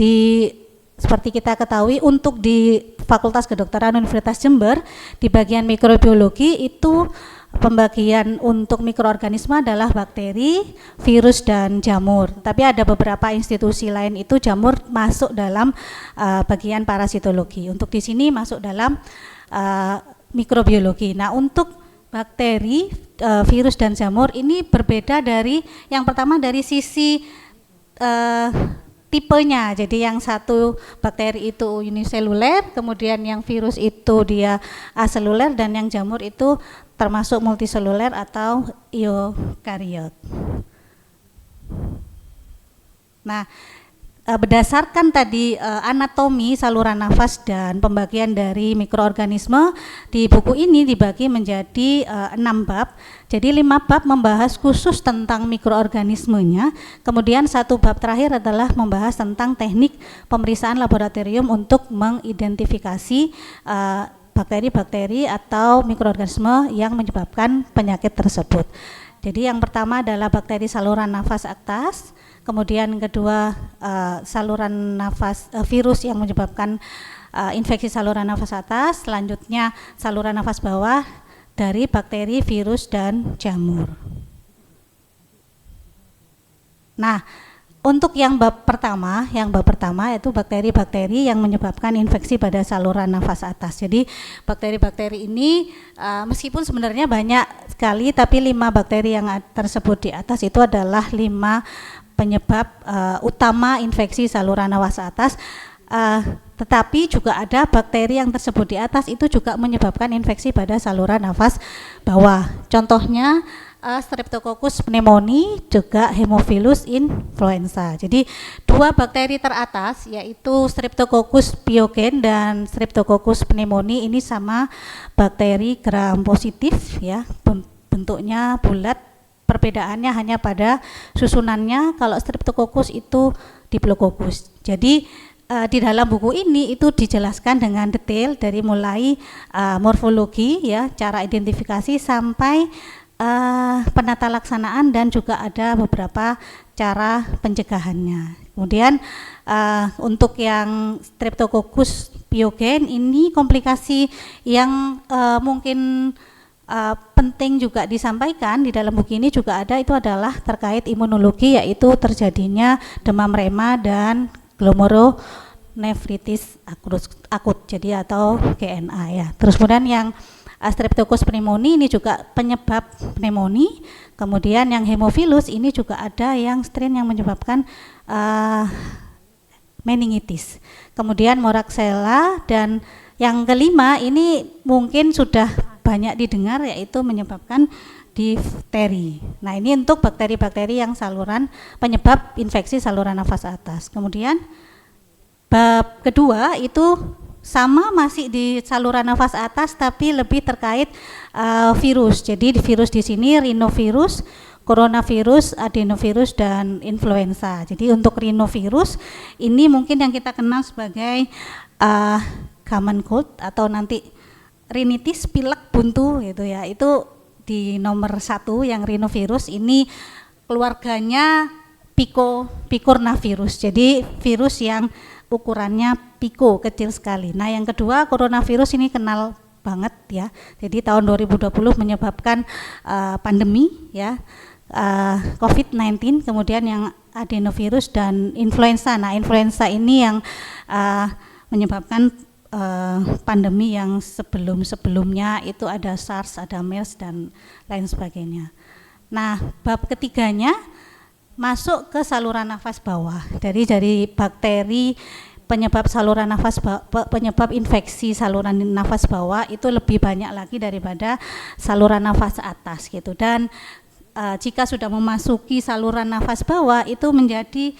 seperti kita ketahui untuk di Fakultas Kedokteran Universitas Jember di bagian mikrobiologi itu pembagian untuk mikroorganisme adalah bakteri, virus, dan jamur. Tapi ada beberapa institusi lain itu jamur masuk dalam bagian parasitologi. Untuk di sini masuk dalam mikrobiologi. Nah untuk bakteri, virus, dan jamur ini berbeda dari yang pertama dari sisi tipenya. Jadi yang satu bakteri itu uniseluler, kemudian yang virus itu dia aseluler, dan yang jamur itu termasuk multiseluler atau eukariot. Nah, berdasarkan tadi anatomi saluran nafas dan pembagian dari mikroorganisme, di buku ini dibagi menjadi 6 bab. Jadi 5 bab membahas khusus tentang mikroorganismenya, kemudian 1 bab terakhir adalah membahas tentang teknik pemeriksaan laboratorium untuk mengidentifikasi bakteri-bakteri atau mikroorganisme yang menyebabkan penyakit tersebut. Jadi yang pertama adalah bakteri saluran nafas atas, kemudian yang kedua saluran nafas virus yang menyebabkan infeksi saluran nafas atas, selanjutnya saluran nafas bawah dari bakteri, virus, dan jamur. Nah, untuk yang bab pertama itu bakteri-bakteri yang menyebabkan infeksi pada saluran nafas atas. Jadi bakteri-bakteri ini meskipun sebenarnya banyak sekali, tapi 5 bakteri yang tersebut di atas itu adalah 5 penyebab utama infeksi saluran nafas atas, tetapi juga ada bakteri yang tersebut di atas itu juga menyebabkan infeksi pada saluran nafas bawah. Contohnya Streptococcus pneumoniae, juga Haemophilus influenza. Jadi 2 bakteri teratas yaitu Streptococcus pyogen dan Streptococcus pneumoniae ini sama bakteri gram positif ya, bentuknya bulat. Perbedaannya hanya pada susunannya, kalau Streptococcus itu Diplococcus. Jadi di dalam buku ini itu dijelaskan dengan detail dari mulai morfologi ya, cara identifikasi sampai penata laksanaan, dan juga ada beberapa cara pencegahannya. Kemudian untuk yang Streptococcus pyogen ini komplikasi yang mungkin penting juga disampaikan di dalam buku ini juga ada, itu adalah terkait imunologi, yaitu terjadinya demam rema dan glomerulonefritis akut jadi atau GNA ya. Terus kemudian yang Streptococcus pneumoniae ini juga penyebab pneumonia. Kemudian yang Haemophilus ini juga ada yang strain yang menyebabkan meningitis. Kemudian Moraxella dan Yang kelima ini mungkin sudah banyak didengar, yaitu menyebabkan difteri. Nah, ini untuk bakteri-bakteri yang saluran penyebab infeksi saluran nafas atas. Kemudian bab kedua itu sama, masih di saluran nafas atas tapi lebih terkait virus. Jadi virus di sini rhinovirus, coronavirus, adenovirus, dan influenza. Jadi untuk rhinovirus ini mungkin yang kita kenal sebagai common cold atau nanti rinitis, pilek buntu gitu ya. Itu di nomor 1 yang rhinovirus ini keluarganya picornavirus. Jadi virus yang ukurannya piko, kecil sekali. Nah, yang kedua coronavirus ini kenal banget ya. Jadi tahun 2020 menyebabkan pandemi ya. COVID-19, kemudian yang adenovirus dan influenza. Nah, influenza ini yang menyebabkan pandemi yang sebelum-sebelumnya itu ada SARS, ada MERS dan lain sebagainya. Nah, bab ketiganya masuk ke saluran nafas bawah. Dari bakteri penyebab saluran nafas penyebab infeksi saluran nafas bawah itu lebih banyak lagi daripada saluran nafas atas gitu. Dan jika sudah memasuki saluran nafas bawah itu menjadi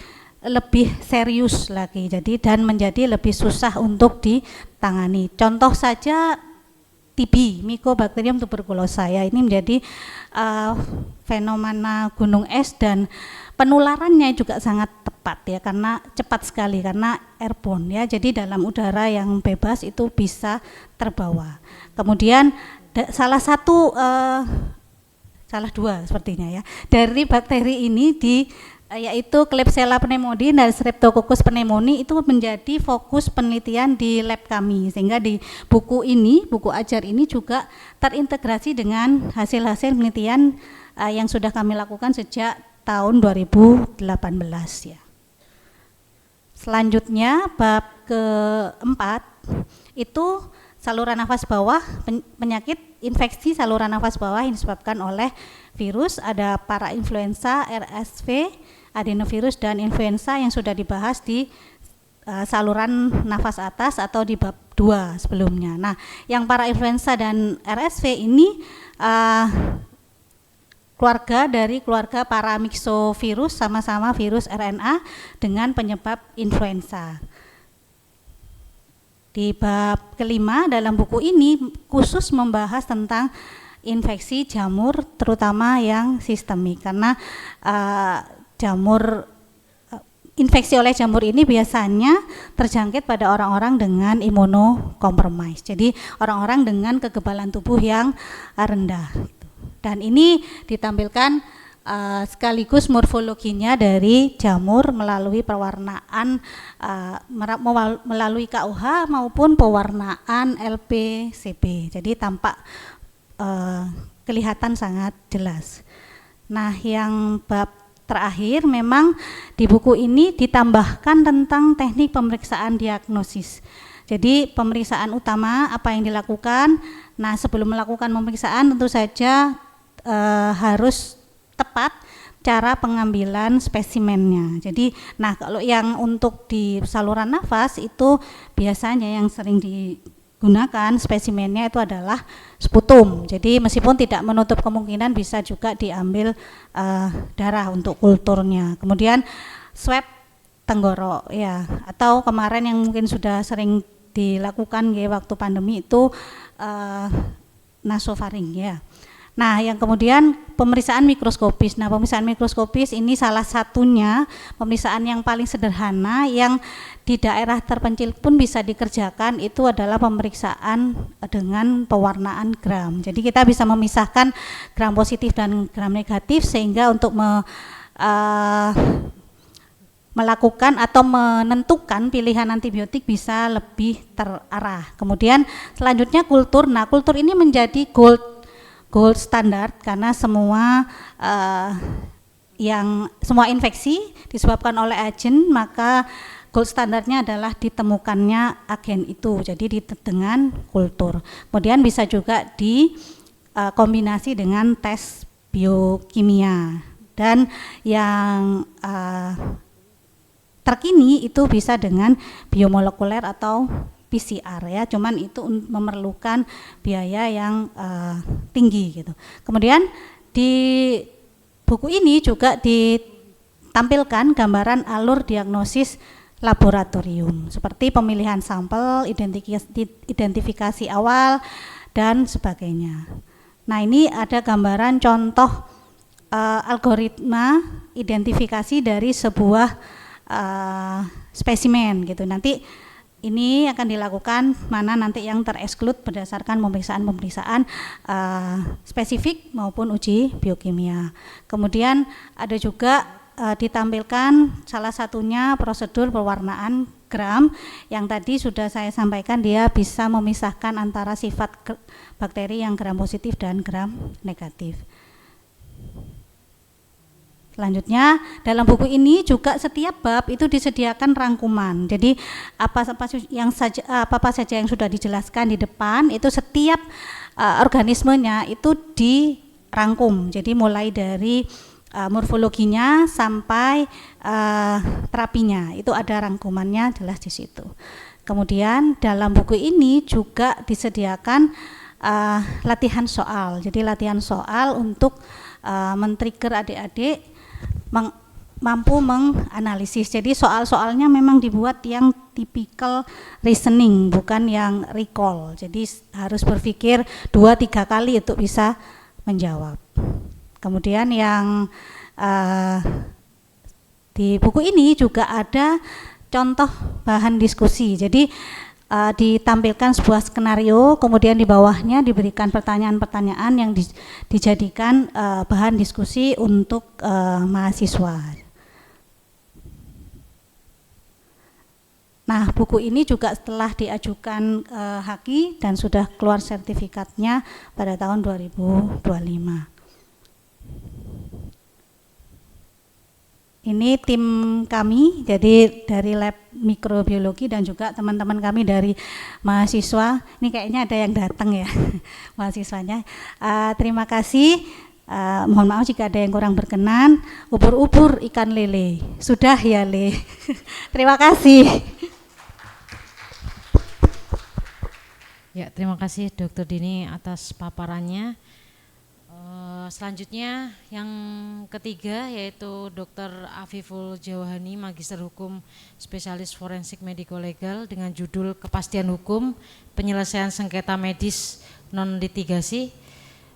lebih serius lagi, jadi dan menjadi lebih susah untuk ditangani. Contoh saja TB, Mycobacterium tuberculosis ya, ini menjadi fenomena gunung es dan penularannya juga sangat tepat ya, karena cepat sekali karena airborne ya, jadi dalam udara yang bebas itu bisa terbawa. Kemudian salah dua sepertinya ya dari bakteri ini yaitu Klebsiella pneumoniae dan Streptococcus pneumoniae itu menjadi fokus penelitian di lab kami, sehingga di buku ajar ini juga terintegrasi dengan hasil-hasil penelitian yang sudah kami lakukan sejak tahun 2018 ya. Selanjutnya bab keempat itu saluran nafas bawah, penyakit infeksi saluran nafas bawah yang disebabkan oleh virus. Ada parainfluenza, RSV, adenovirus dan influenza yang sudah dibahas di saluran nafas atas atau di bab 2 sebelumnya. Nah, yang parainfluenza dan RSV ini keluarga paramyxovirus, sama-sama virus RNA dengan penyebab influenza. Di bab kelima dalam buku ini khusus membahas tentang infeksi jamur, terutama yang sistemik, karena infeksi oleh jamur ini biasanya terjangkit pada orang-orang dengan imunokompromis, jadi orang-orang dengan kekebalan tubuh yang rendah. Dan ini ditampilkan sekaligus morfologinya dari jamur melalui pewarnaan melalui KUH maupun pewarnaan LPCB, jadi tampak kelihatan sangat jelas. Nah, yang bab terakhir memang di buku ini ditambahkan tentang teknik pemeriksaan diagnosis. Jadi pemeriksaan utama apa yang dilakukan. Nah, sebelum melakukan pemeriksaan tentu saja harus tepat cara pengambilan spesimennya. Jadi, nah kalau yang untuk di saluran nafas itu biasanya yang sering digunakan spesimennya itu adalah sputum. Jadi meskipun tidak menutup kemungkinan bisa juga diambil darah untuk kulturnya. Kemudian swab tenggorok ya, atau kemarin yang mungkin sudah sering dilakukan ya waktu pandemi itu nasofaring ya. Nah, yang kemudian pemeriksaan mikroskopis. Nah, pemeriksaan mikroskopis ini salah satunya pemeriksaan yang paling sederhana yang di daerah terpencil pun bisa dikerjakan, itu adalah pemeriksaan dengan pewarnaan gram. Jadi kita bisa memisahkan gram positif dan gram negatif sehingga untuk melakukan atau menentukan pilihan antibiotik bisa lebih terarah. Kemudian selanjutnya kultur. Nah, kultur ini menjadi gold standar karena semua infeksi disebabkan oleh agen, maka gold standarnya adalah ditemukannya agen itu, jadi dengan kultur. Kemudian bisa juga dikombinasi dengan tes biokimia, dan yang terkini itu bisa dengan biomolekuler atau PCR ya, cuman itu memerlukan biaya yang tinggi gitu. Kemudian di buku ini juga ditampilkan gambaran alur diagnosis laboratorium seperti pemilihan sampel, identifikasi awal dan sebagainya. Nah, ini ada gambaran contoh algoritma identifikasi dari sebuah spesimen gitu. Nanti ini akan dilakukan mana nanti yang tereksklud berdasarkan pemeriksaan spesifik maupun uji biokimia. Kemudian ada juga ditampilkan salah satunya prosedur pewarnaan gram yang tadi sudah saya sampaikan, dia bisa memisahkan antara sifat bakteri yang gram positif dan gram negatif. Selanjutnya dalam buku ini juga setiap bab itu disediakan rangkuman. Jadi apa saja yang sudah dijelaskan di depan itu setiap organismenya itu dirangkum. Jadi mulai dari morfologinya sampai terapinya itu ada rangkumannya jelas di situ. Kemudian dalam buku ini juga disediakan latihan soal. Jadi latihan soal untuk men-trigger adik-adik mampu menganalisis. Jadi soal-soalnya memang dibuat yang typical reasoning, bukan yang recall. Jadi harus berpikir 2-3 kali untuk bisa menjawab. Kemudian yang di buku ini juga ada contoh bahan diskusi. Jadi ditampilkan sebuah skenario, kemudian di bawahnya diberikan pertanyaan-pertanyaan yang dijadikan bahan diskusi untuk mahasiswa. Nah, buku ini juga setelah diajukan HAKI dan sudah keluar sertifikatnya pada tahun 2025. Ini tim kami, jadi dari lab mikrobiologi dan juga teman-teman kami dari mahasiswa. Ini kayaknya ada yang datang ya mahasiswanya. Terima kasih. Mohon maaf jika ada yang kurang berkenan. Ubur-ubur ikan lele. Sudah ya Le. Terima kasih. Ya, terima kasih Dr. Dini atas paparannya. Selanjutnya yang ketiga yaitu Dr. Afiful Jawahani, Magister Hukum, Spesialis Forensik Mediko Legal dengan judul Kepastian Hukum, Penyelesaian Sengketa Medis Non-Litigasi.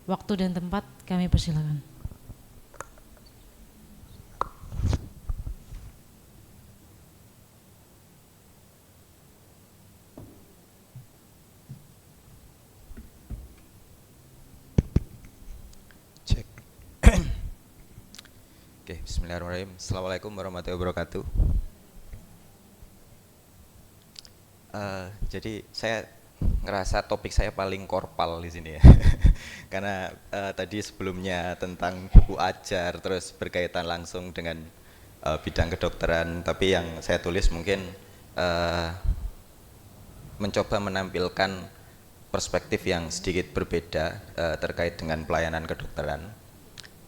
Waktu dan tempat kami persilakan. Oke, bismillahirrahmanirrahim. Assalamualaikum warahmatullahi wabarakatuh. Jadi saya ngerasa topik saya paling korpal di sini ya, karena tadi sebelumnya tentang buku ajar, terus berkaitan langsung dengan bidang kedokteran. Tapi yang saya tulis mungkin mencoba menampilkan perspektif yang sedikit berbeda terkait dengan pelayanan kedokteran.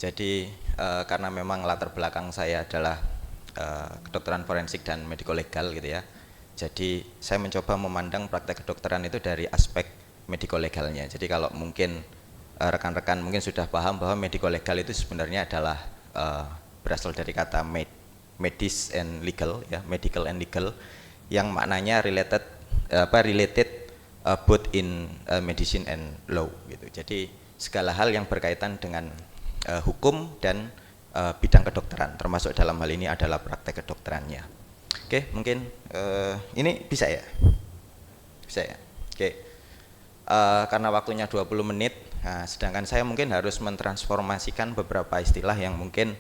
Jadi karena memang latar belakang saya adalah kedokteran forensik dan mediko legal gitu ya. Jadi saya mencoba memandang praktek kedokteran itu dari aspek mediko legalnya. Jadi kalau mungkin rekan-rekan mungkin sudah paham bahwa mediko legal itu sebenarnya adalah berasal dari kata medis and legal ya, medical and legal, yang maknanya related both in medicine and law gitu. Jadi segala hal yang berkaitan dengan hukum dan bidang kedokteran, termasuk dalam hal ini adalah praktek kedokterannya. Oke, mungkin ini bisa ya? Bisa ya? Oke, karena waktunya 20 menit, nah, sedangkan saya mungkin harus mentransformasikan beberapa istilah yang mungkin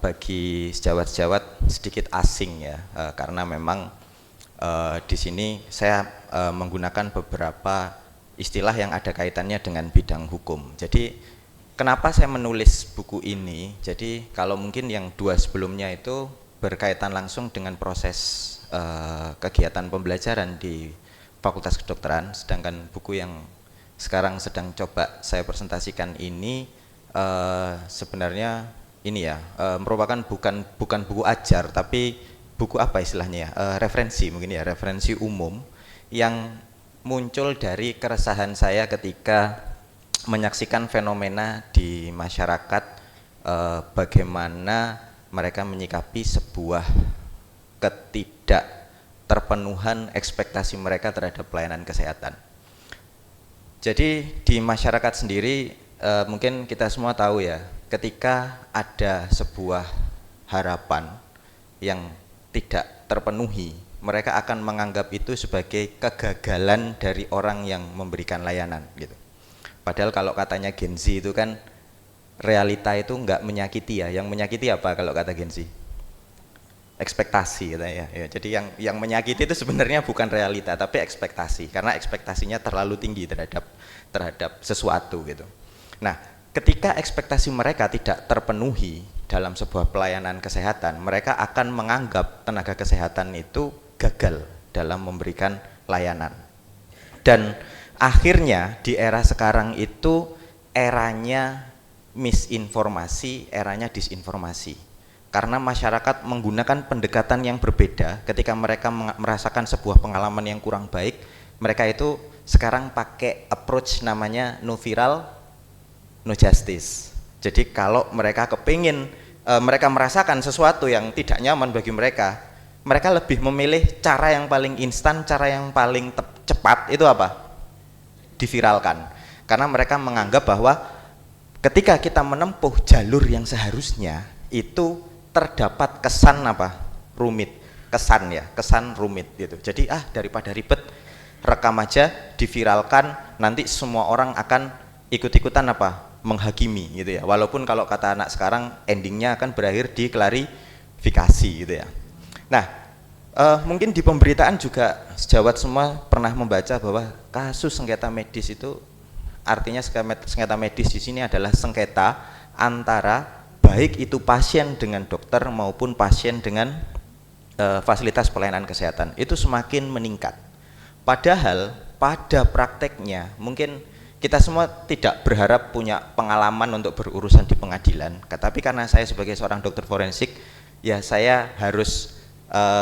bagi sejawat-sejawat sedikit asing ya, karena memang di sini saya menggunakan beberapa istilah yang ada kaitannya dengan bidang hukum. Jadi kenapa saya menulis buku ini? Jadi kalau mungkin yang 2 sebelumnya itu berkaitan langsung dengan proses kegiatan pembelajaran di Fakultas Kedokteran, sedangkan buku yang sekarang sedang coba saya presentasikan ini sebenarnya ini ya merupakan bukan buku ajar, tapi buku apa istilahnya ya, referensi mungkin ya, referensi umum yang muncul dari keresahan saya ketika menyaksikan fenomena di masyarakat, bagaimana mereka menyikapi sebuah ketidakterpenuhan ekspektasi mereka terhadap pelayanan kesehatan. Jadi di masyarakat sendiri mungkin kita semua tahu ya, ketika ada sebuah harapan yang tidak terpenuhi, mereka akan menganggap itu sebagai kegagalan dari orang yang memberikan layanan gitu. Padahal kalau katanya Gen Z itu kan realita itu enggak menyakiti ya. Yang menyakiti apa kalau kata Gen Z? Ekspektasi gitu ya. Jadi yang menyakiti itu sebenarnya bukan realita tapi ekspektasi, karena ekspektasinya terlalu tinggi terhadap sesuatu gitu. Nah, ketika ekspektasi mereka tidak terpenuhi dalam sebuah pelayanan kesehatan, mereka akan menganggap tenaga kesehatan itu gagal dalam memberikan layanan. Dan akhirnya di era sekarang itu eranya misinformasi, eranya disinformasi. Karena masyarakat menggunakan pendekatan yang berbeda ketika mereka merasakan sebuah pengalaman yang kurang baik, mereka itu sekarang pakai approach namanya no viral, no justice. Jadi kalau mereka kepingin, mereka merasakan sesuatu yang tidak nyaman bagi mereka, mereka lebih memilih cara yang paling instan, cara yang paling cepat, itu apa? Diviralkan. Karena mereka menganggap bahwa ketika kita menempuh jalur yang seharusnya, itu terdapat kesan apa? Rumit. Kesan ya, kesan rumit gitu. Jadi daripada ribet, rekam aja, diviralkan, nanti semua orang akan ikut-ikutan apa? Menghakimi gitu ya. Walaupun kalau kata anak sekarang endingnya akan berakhir di klarifikasi gitu ya. Nah, mungkin di pemberitaan juga sejawat semua pernah membaca bahwa kasus sengketa medis itu artinya sengketa medis di sini adalah sengketa antara baik itu pasien dengan dokter maupun pasien dengan fasilitas pelayanan kesehatan, itu semakin meningkat. Padahal pada prakteknya mungkin kita semua tidak berharap punya pengalaman untuk berurusan di pengadilan, tapi karena saya sebagai seorang dokter forensik, ya saya harus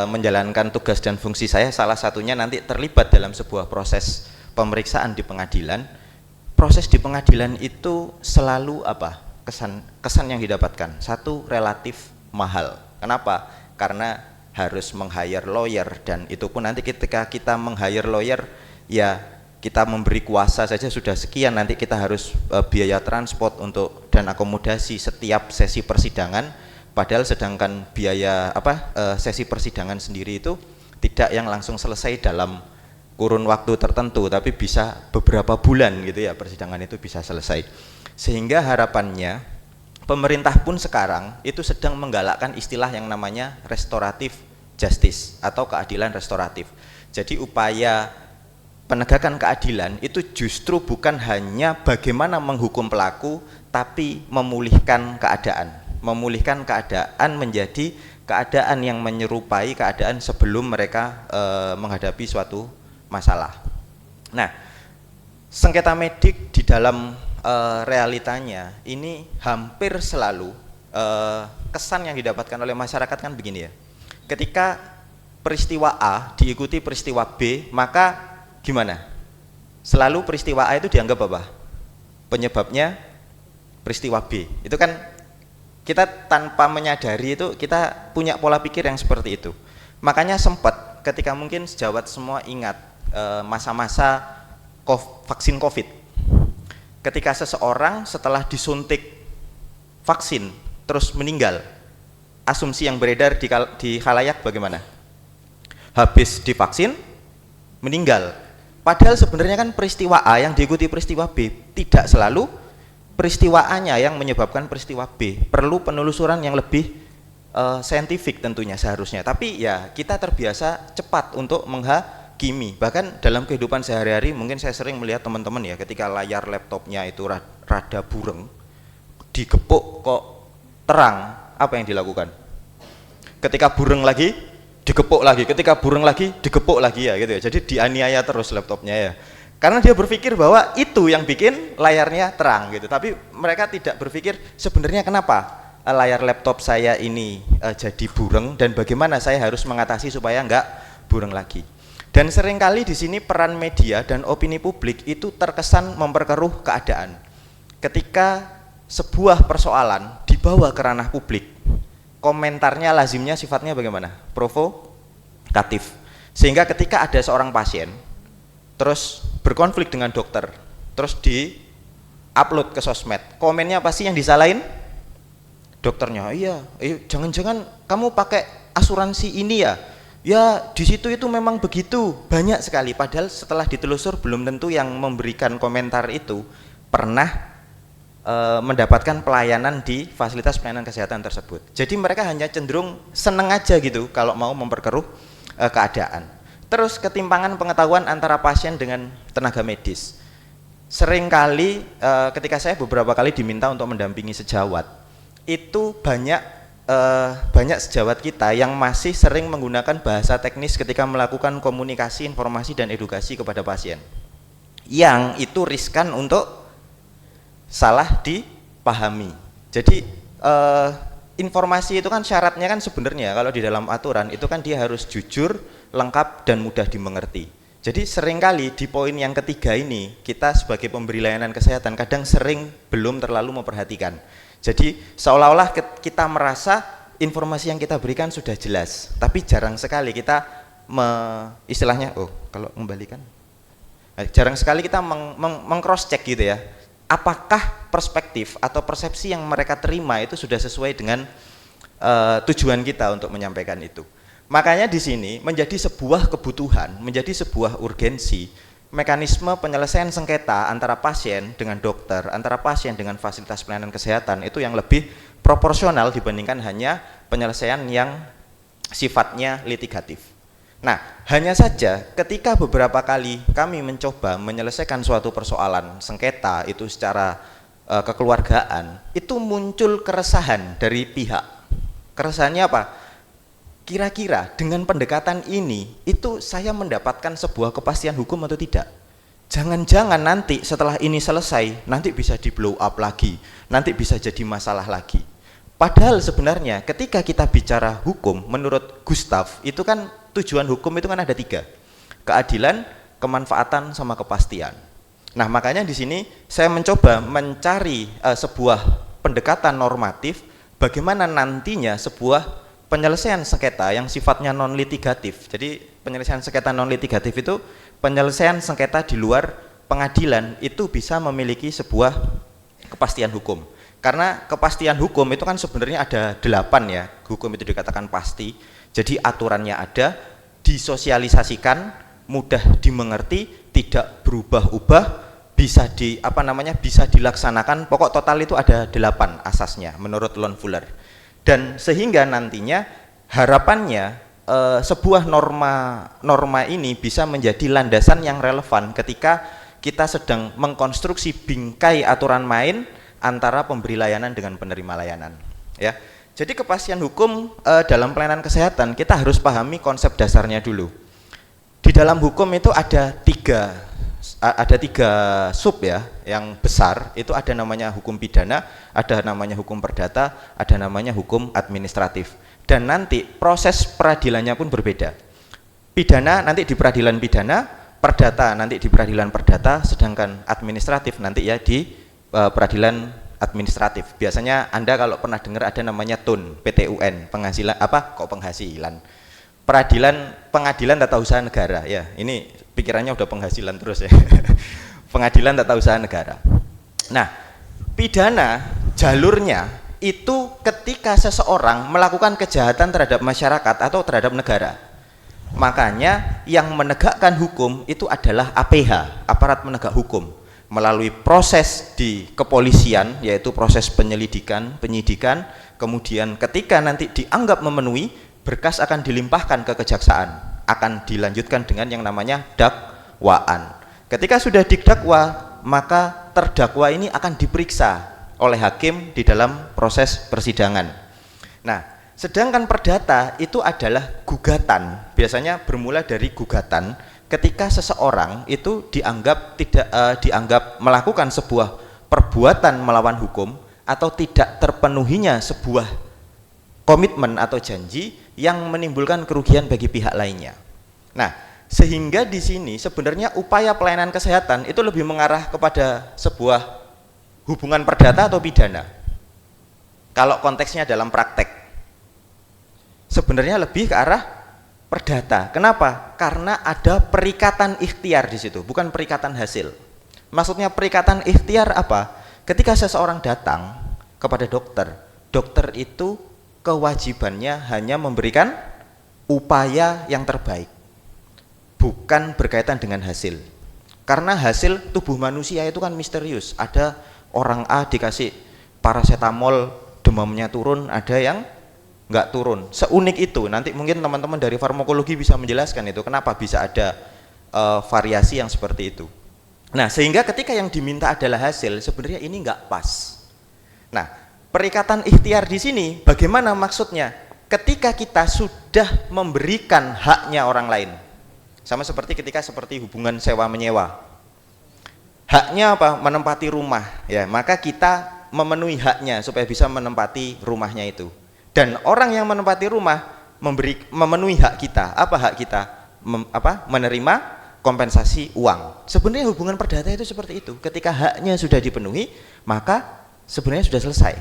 menjalankan tugas dan fungsi saya, salah satunya nanti terlibat dalam sebuah proses pemeriksaan di pengadilan. Proses di pengadilan itu selalu apa? Kesan yang didapatkan. Satu, relatif mahal. Kenapa? Karena harus meng-hire lawyer, dan itu pun nanti ketika kita meng-hire lawyer, ya kita memberi kuasa saja sudah sekian, nanti kita harus biaya transport untuk dan akomodasi setiap sesi persidangan. Padahal sedangkan biaya sesi persidangan sendiri itu tidak yang langsung selesai dalam kurun waktu tertentu, tapi bisa beberapa bulan gitu ya, persidangan itu bisa selesai. Sehingga harapannya pemerintah pun sekarang itu sedang menggalakkan istilah yang namanya restoratif justice atau keadilan restoratif. Jadi upaya penegakan keadilan itu justru bukan hanya bagaimana menghukum pelaku, tapi memulihkan keadaan. Memulihkan keadaan menjadi keadaan yang menyerupai keadaan sebelum mereka menghadapi suatu masalah. Nah, sengketa medik di dalam realitanya ini hampir selalu kesan yang didapatkan oleh masyarakat kan begini ya. Ketika peristiwa A diikuti peristiwa B, maka gimana? Selalu peristiwa A itu dianggap apa? Penyebabnya peristiwa B. Itu kan kita tanpa menyadari itu kita punya pola pikir yang seperti itu. Makanya sempat ketika mungkin sejawat semua ingat masa-masa vaksin COVID. Ketika seseorang setelah disuntik vaksin terus meninggal, asumsi yang beredar di khalayak bagaimana? Habis divaksin meninggal. Padahal sebenarnya kan peristiwa A yang diikuti peristiwa B tidak selalu peristiwa A-nya yang menyebabkan peristiwa B. Perlu penelusuran yang lebih saintifik tentunya seharusnya. Tapi ya kita terbiasa cepat untuk menghakimi. Bahkan dalam kehidupan sehari-hari mungkin saya sering melihat teman-teman ya, ketika layar laptopnya itu rada bureng, digepuk kok terang, apa yang dilakukan? Ketika bureng lagi, digepuk lagi. Ketika bureng lagi, digepuk lagi ya gitu ya. Jadi dianiaya terus laptopnya ya. Karena dia berpikir bahwa itu yang bikin layarnya terang gitu. Tapi mereka tidak berpikir sebenarnya kenapa layar laptop saya ini jadi bureng dan bagaimana saya harus mengatasi supaya enggak bureng lagi. Dan seringkali di sini peran media dan opini publik itu terkesan memperkeruh keadaan. Ketika sebuah persoalan dibawa ke ranah publik, komentarnya lazimnya sifatnya bagaimana? Provokatif. Sehingga ketika ada seorang pasien terus berkonflik dengan dokter, terus di-upload ke sosmed, komennya pasti yang disalahin dokternya. Iya, jangan-jangan kamu pakai asuransi ini ya? Ya, di situ itu memang begitu. Banyak sekali, padahal setelah ditelusur belum tentu yang memberikan komentar itu pernah mendapatkan pelayanan di fasilitas pelayanan kesehatan tersebut. Jadi mereka hanya cenderung seneng aja gitu kalau mau memperkeruh keadaan. Terus ketimpangan pengetahuan antara pasien dengan tenaga medis. Seringkali ketika saya beberapa kali diminta untuk mendampingi sejawat, itu banyak sejawat kita yang masih sering menggunakan bahasa teknis ketika melakukan komunikasi, informasi dan edukasi kepada pasien. Yang itu riskan untuk salah dipahami. Jadi informasi itu kan syaratnya kan sebenarnya kalau di dalam aturan itu kan dia harus jujur, lengkap dan mudah dimengerti. Jadi seringkali di poin yang ketiga ini kita sebagai pemberi layanan kesehatan kadang sering belum terlalu memperhatikan. Jadi seolah-olah kita merasa informasi yang kita berikan sudah jelas, tapi jarang sekali kita istilahnya kalau membalikan jarang sekali kita meng-cross check gitu ya. Apakah perspektif atau persepsi yang mereka terima itu sudah sesuai dengan tujuan kita untuk menyampaikan itu. Makanya di sini menjadi sebuah kebutuhan, menjadi sebuah urgensi, mekanisme penyelesaian sengketa antara pasien dengan dokter, antara pasien dengan fasilitas pelayanan kesehatan itu yang lebih proporsional dibandingkan hanya penyelesaian yang sifatnya litigatif. Nah, hanya saja ketika beberapa kali kami mencoba menyelesaikan suatu persoalan sengketa itu secara kekeluargaan, itu muncul keresahan dari pihak. Keresahannya apa? Kira-kira dengan pendekatan ini, itu saya mendapatkan sebuah kepastian hukum atau tidak? Jangan-jangan nanti setelah ini selesai, nanti bisa di blow up lagi, nanti bisa jadi masalah lagi. Padahal sebenarnya ketika kita bicara hukum, menurut Gustav, itu kan tujuan hukum itu kan ada 3, keadilan, kemanfaatan, sama kepastian. Nah makanya di sini saya mencoba mencari sebuah pendekatan normatif, bagaimana nantinya sebuah penyelesaian sengketa yang sifatnya non litigatif. Jadi penyelesaian sengketa non litigatif itu penyelesaian sengketa di luar pengadilan itu bisa memiliki sebuah kepastian hukum. Karena kepastian hukum itu kan sebenarnya ada 8 ya, hukum itu dikatakan pasti. Jadi aturannya ada, disosialisasikan, mudah dimengerti, tidak berubah-ubah, bisa bisa dilaksanakan. Pokok total itu ada 8 asasnya menurut Lon Fuller. Dan sehingga nantinya harapannya sebuah norma ini bisa menjadi landasan yang relevan ketika kita sedang mengkonstruksi bingkai aturan main antara pemberi layanan dengan penerima layanan. Ya, jadi kepastian hukum dalam pelayanan kesehatan kita harus pahami konsep dasarnya dulu. Di dalam hukum itu ada tiga sub ya, yang besar itu ada namanya hukum pidana, ada namanya hukum perdata, ada namanya hukum administratif. Dan nanti proses peradilannya pun berbeda. Pidana nanti di peradilan pidana, perdata nanti di peradilan perdata, sedangkan administratif nanti ya di peradilan administratif. Biasanya Anda kalau pernah dengar ada namanya TUN, PTUN, penghasilan penghasilan. Pengadilan Tata Usaha Negara ya. Ini pikirannya udah penghasilan terus ya. Pengadilan Tata Usaha Negara. Nah, pidana jalurnya itu ketika seseorang melakukan kejahatan terhadap masyarakat atau terhadap negara. Makanya yang menegakkan hukum itu adalah APH, aparat penegak hukum. Melalui proses di kepolisian, yaitu proses penyelidikan, penyidikan, kemudian ketika nanti dianggap memenuhi, berkas akan dilimpahkan ke kejaksaan, akan dilanjutkan dengan yang namanya dakwaan. Ketika sudah didakwa, maka terdakwa ini akan diperiksa oleh hakim di dalam proses persidangan. Nah, sedangkan perdata itu adalah gugatan, biasanya bermula dari gugatan. Ketika seseorang itu dianggap melakukan sebuah perbuatan melawan hukum atau tidak terpenuhinya sebuah komitmen atau janji yang menimbulkan kerugian bagi pihak lainnya. Nah, sehingga di sini sebenarnya upaya pelayanan kesehatan itu lebih mengarah kepada sebuah hubungan perdata atau pidana. Kalau konteksnya dalam praktek, sebenarnya lebih ke arah perdata. Kenapa? Karena ada perikatan ikhtiar di situ, bukan perikatan hasil. Maksudnya perikatan ikhtiar apa? Ketika seseorang datang kepada dokter, dokter itu kewajibannya hanya memberikan upaya yang terbaik, bukan berkaitan dengan hasil. Karena hasil tubuh manusia itu kan misterius. Ada orang A dikasih paracetamol, demamnya turun, ada yang nggak turun. Seunik itu. Nanti mungkin teman-teman dari farmakologi bisa menjelaskan itu kenapa bisa ada variasi yang seperti itu. Nah, sehingga ketika yang diminta adalah hasil, sebenarnya ini nggak pas. Nah, perikatan ikhtiar di sini bagaimana maksudnya? Ketika kita sudah memberikan haknya orang lain, sama seperti ketika seperti hubungan sewa menyewa, haknya apa? Menempati rumah, ya, maka kita memenuhi haknya supaya bisa menempati rumahnya itu. Dan orang yang menempati rumah memenuhi hak kita. Apa hak kita? Menerima kompensasi uang. Sebenarnya hubungan perdata itu seperti itu. Ketika haknya sudah dipenuhi, maka sebenarnya sudah selesai,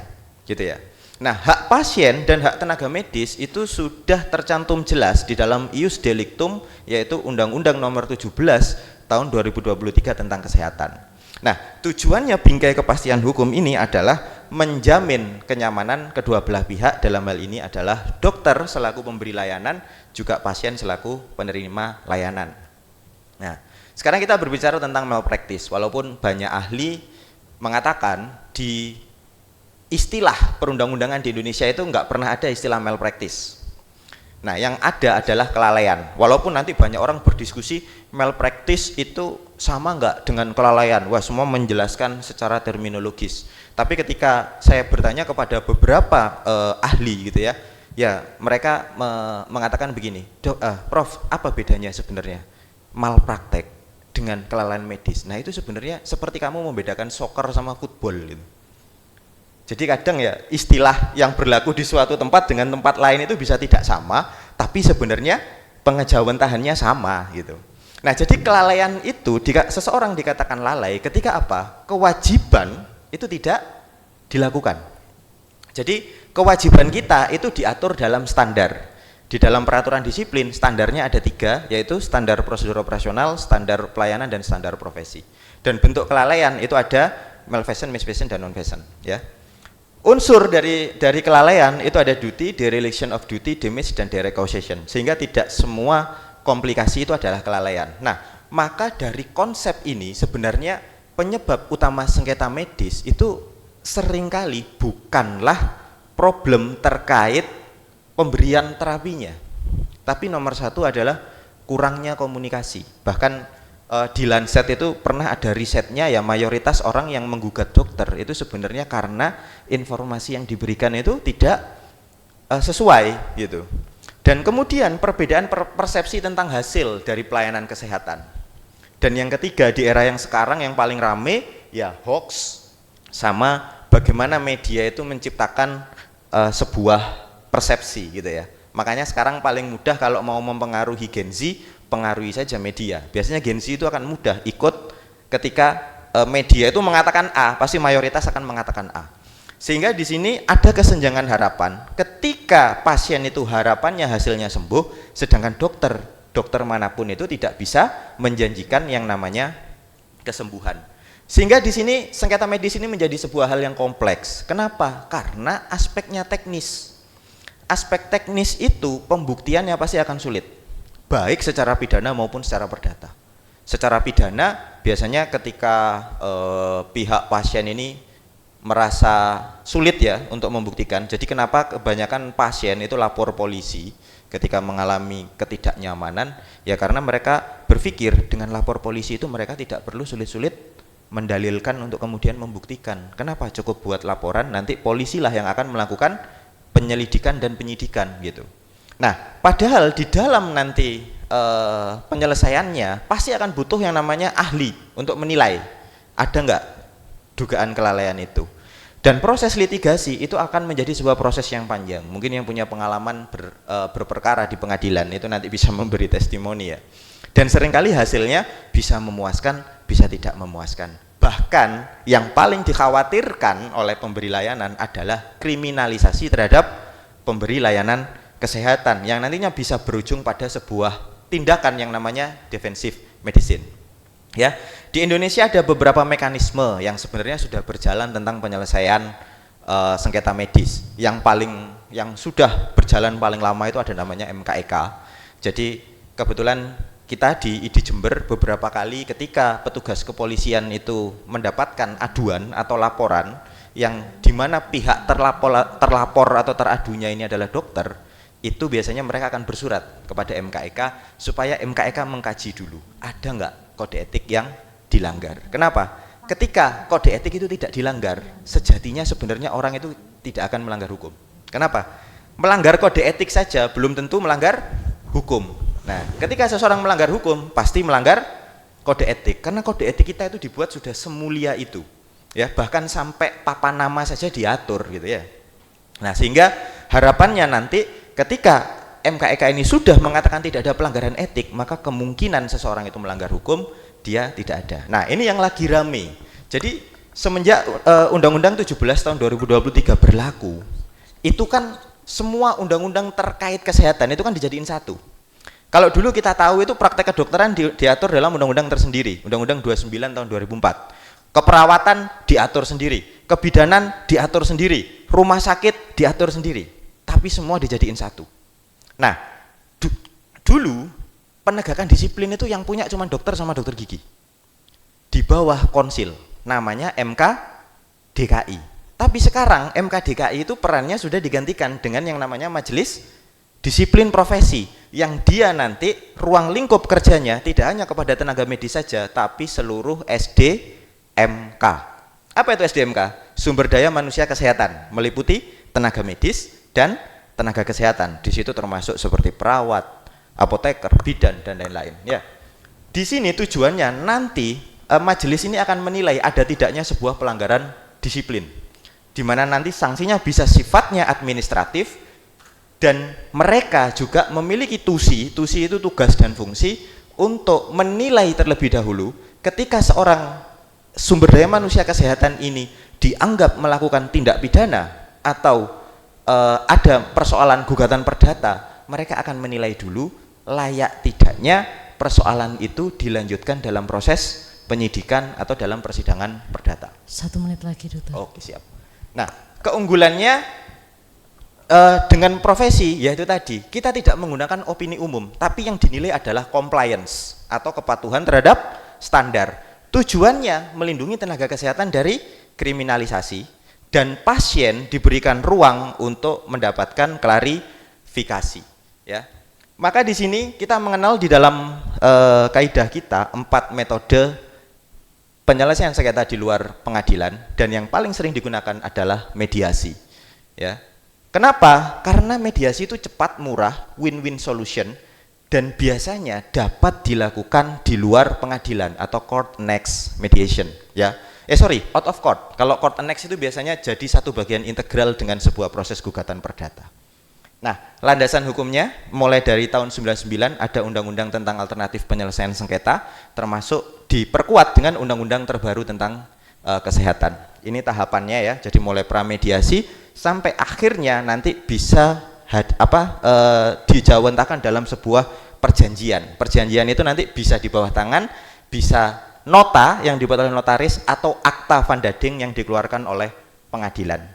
gitu ya. Nah, hak pasien dan hak tenaga medis itu sudah tercantum jelas di dalam Ius Delictum, yaitu Undang-Undang Nomor 17 tahun 2023 tentang kesehatan. Nah, tujuannya bingkai kepastian hukum ini adalah menjamin kenyamanan kedua belah pihak, dalam hal ini adalah dokter selaku pemberi layanan, juga pasien selaku penerima layanan. Nah, sekarang kita berbicara tentang malpraktis, walaupun banyak ahli mengatakan di istilah perundang-undangan di Indonesia itu nggak pernah ada istilah malpraktis. Nah, yang ada adalah kelalaian. Walaupun nanti banyak orang berdiskusi malpraktis itu sama nggak dengan kelalaian. Wah, semua menjelaskan secara terminologis. Tapi ketika saya bertanya kepada beberapa ahli gitu ya, mereka mengatakan begini, Prof, apa bedanya sebenarnya malpraktek dengan kelalaian medis? Nah, itu sebenarnya seperti kamu membedakan soccer sama football gitu. Jadi kadang ya istilah yang berlaku di suatu tempat dengan tempat lain itu bisa tidak sama, tapi sebenarnya pengejawantahannya sama gitu. Nah, jadi kelalaian itu seseorang dikatakan lalai ketika apa? Kewajiban itu tidak dilakukan. Jadi kewajiban kita itu diatur dalam standar. Di dalam peraturan disiplin standarnya ada 3, yaitu standar prosedur operasional, standar pelayanan, dan standar profesi. Dan bentuk kelalaian itu ada malfeasance, misfeasance, dan non-feasance, ya. Unsur dari kelalaian itu ada duty, dereliction of duty, damage, dan derecausation, sehingga tidak semua komplikasi itu adalah kelalaian. Nah, maka dari konsep ini sebenarnya penyebab utama sengketa medis itu seringkali bukanlah problem terkait pemberian terapinya, tapi nomor satu adalah kurangnya komunikasi. Bahkan di Lancet itu pernah ada risetnya ya, mayoritas orang yang menggugat dokter itu sebenarnya karena informasi yang diberikan itu tidak sesuai gitu. Dan kemudian perbedaan persepsi tentang hasil dari pelayanan kesehatan. Dan yang ketiga di era yang sekarang yang paling rame ya hoax, sama bagaimana media itu menciptakan sebuah persepsi gitu ya. Makanya sekarang paling mudah kalau mau mempengaruhi Gen Z, pengaruhi saja media. Biasanya Gen Z itu akan mudah ikut ketika media itu mengatakan A, pasti mayoritas akan mengatakan A. Sehingga di sini ada kesenjangan harapan. Ketika pasien itu harapannya hasilnya sembuh, sedangkan dokter manapun itu tidak bisa menjanjikan yang namanya kesembuhan. Sehingga di sini sengketa medis ini menjadi sebuah hal yang kompleks. Kenapa? Karena aspeknya teknis. Aspek teknis itu pembuktiannya pasti akan sulit, baik secara pidana maupun secara perdata. Secara pidana biasanya ketika pihak pasien ini merasa sulit ya untuk membuktikan. Jadi kenapa kebanyakan pasien itu lapor polisi ketika mengalami ketidaknyamanan? Ya karena mereka berpikir dengan lapor polisi itu mereka tidak perlu sulit-sulit mendalilkan untuk kemudian membuktikan. Kenapa? Cukup buat laporan, nanti polisilah yang akan melakukan penyelidikan dan penyidikan gitu. Nah, padahal di dalam nanti penyelesaiannya pasti akan butuh yang namanya ahli untuk menilai ada nggak dugaan kelalaian itu. Dan proses litigasi itu akan menjadi sebuah proses yang panjang. Mungkin yang punya pengalaman berperkara di pengadilan itu nanti bisa memberi testimoni ya. Dan seringkali hasilnya bisa memuaskan, bisa tidak memuaskan. Bahkan yang paling dikhawatirkan oleh pemberi layanan adalah kriminalisasi terhadap pemberi layanan kesehatan yang nantinya bisa berujung pada sebuah tindakan yang namanya defensive medicine. Ya, di Indonesia ada beberapa mekanisme yang sebenarnya sudah berjalan tentang penyelesaian sengketa medis. Yang sudah berjalan paling lama itu ada namanya MKEK. Jadi kebetulan kita di ID Jember beberapa kali ketika petugas kepolisian itu mendapatkan aduan atau laporan yang dimana pihak terlapor atau teradunya ini adalah dokter, itu biasanya mereka akan bersurat kepada MKEK supaya MKEK mengkaji dulu ada nggak kode etik yang dilanggar. Kenapa? Ketika kode etik itu tidak dilanggar, sejatinya sebenarnya orang itu tidak akan melanggar hukum. Kenapa? Melanggar kode etik saja belum tentu melanggar hukum. Nah, ketika seseorang melanggar hukum, pasti melanggar kode etik. Karena kode etik kita itu dibuat sudah semulia itu. Ya, bahkan sampai papan nama saja diatur gitu ya. Nah, sehingga harapannya nanti ketika MKEK ini sudah mengatakan tidak ada pelanggaran etik, maka kemungkinan seseorang itu melanggar hukum dia tidak ada. Nah, ini yang lagi rame. Jadi semenjak Undang-Undang 17 tahun 2023 berlaku, itu kan semua undang-undang terkait kesehatan itu kan dijadiin satu. Kalau dulu kita tahu itu praktek kedokteran diatur dalam undang-undang tersendiri, Undang-Undang 29 tahun 2004. Keperawatan diatur sendiri, kebidanan diatur sendiri, rumah sakit diatur sendiri. Tapi semua dijadiin satu. Nah, dulu penegakan disiplin itu yang punya cuma dokter sama dokter gigi. Di bawah konsil, namanya MKDKI. Tapi sekarang MKDKI itu perannya sudah digantikan dengan yang namanya Majelis Disiplin Profesi, yang dia nanti ruang lingkup kerjanya tidak hanya kepada tenaga medis saja, tapi seluruh SDMK. Apa itu SDMK? Sumber daya manusia kesehatan, meliputi tenaga medis dan tenaga kesehatan. Di situ termasuk seperti perawat, apoteker, bidan dan lain-lain. Ya, di sini tujuannya nanti majelis ini akan menilai ada tidaknya sebuah pelanggaran disiplin, di mana nanti sanksinya bisa sifatnya administratif. Dan mereka juga memiliki tusi itu tugas dan fungsi untuk menilai terlebih dahulu ketika seorang sumber daya manusia kesehatan ini dianggap melakukan tindak pidana atau ada persoalan gugatan perdata, mereka akan menilai dulu layak tidaknya persoalan itu dilanjutkan dalam proses penyidikan atau dalam persidangan perdata. 1 menit lagi, Dokter. Oke, siap. Nah, keunggulannya dengan profesi, yaitu tadi kita tidak menggunakan opini umum, tapi yang dinilai adalah compliance atau kepatuhan terhadap standar. Tujuannya melindungi tenaga kesehatan dari kriminalisasi dan pasien diberikan ruang untuk mendapatkan klarifikasi. Ya, maka di sini kita mengenal di dalam kaidah kita 4 metode penyelesaian sengketa di luar pengadilan, dan yang paling sering digunakan adalah mediasi. Ya. Kenapa? Karena mediasi itu cepat, murah, win-win solution, dan biasanya dapat dilakukan di luar pengadilan atau court next mediation. Ya, out of court. Kalau court next itu biasanya jadi satu bagian integral dengan sebuah proses gugatan perdata. Nah, landasan hukumnya mulai dari tahun 99 ada undang-undang tentang alternatif penyelesaian sengketa, termasuk diperkuat dengan undang-undang terbaru tentang kesehatan. Ini tahapannya ya, jadi mulai pramediasi sampai akhirnya nanti bisa dijawantahkan dalam sebuah perjanjian. Perjanjian itu nanti bisa di bawah tangan, bisa nota yang dibuat oleh notaris, atau akta vandading yang dikeluarkan oleh pengadilan.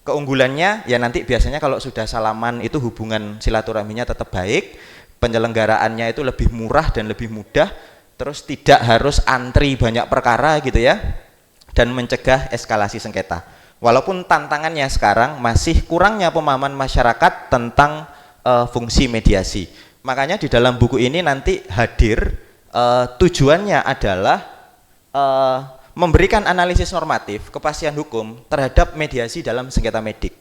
Keunggulannya ya nanti biasanya kalau sudah salaman itu hubungan silaturahminya tetap baik, penyelenggaraannya itu lebih murah dan lebih mudah, terus tidak harus antri banyak perkara gitu ya, dan mencegah eskalasi sengketa. Walaupun tantangannya sekarang masih kurangnya pemahaman masyarakat tentang fungsi mediasi. Makanya di dalam buku ini nanti hadir tujuannya adalah memberikan analisis normatif kepastian hukum terhadap mediasi dalam sengketa medik.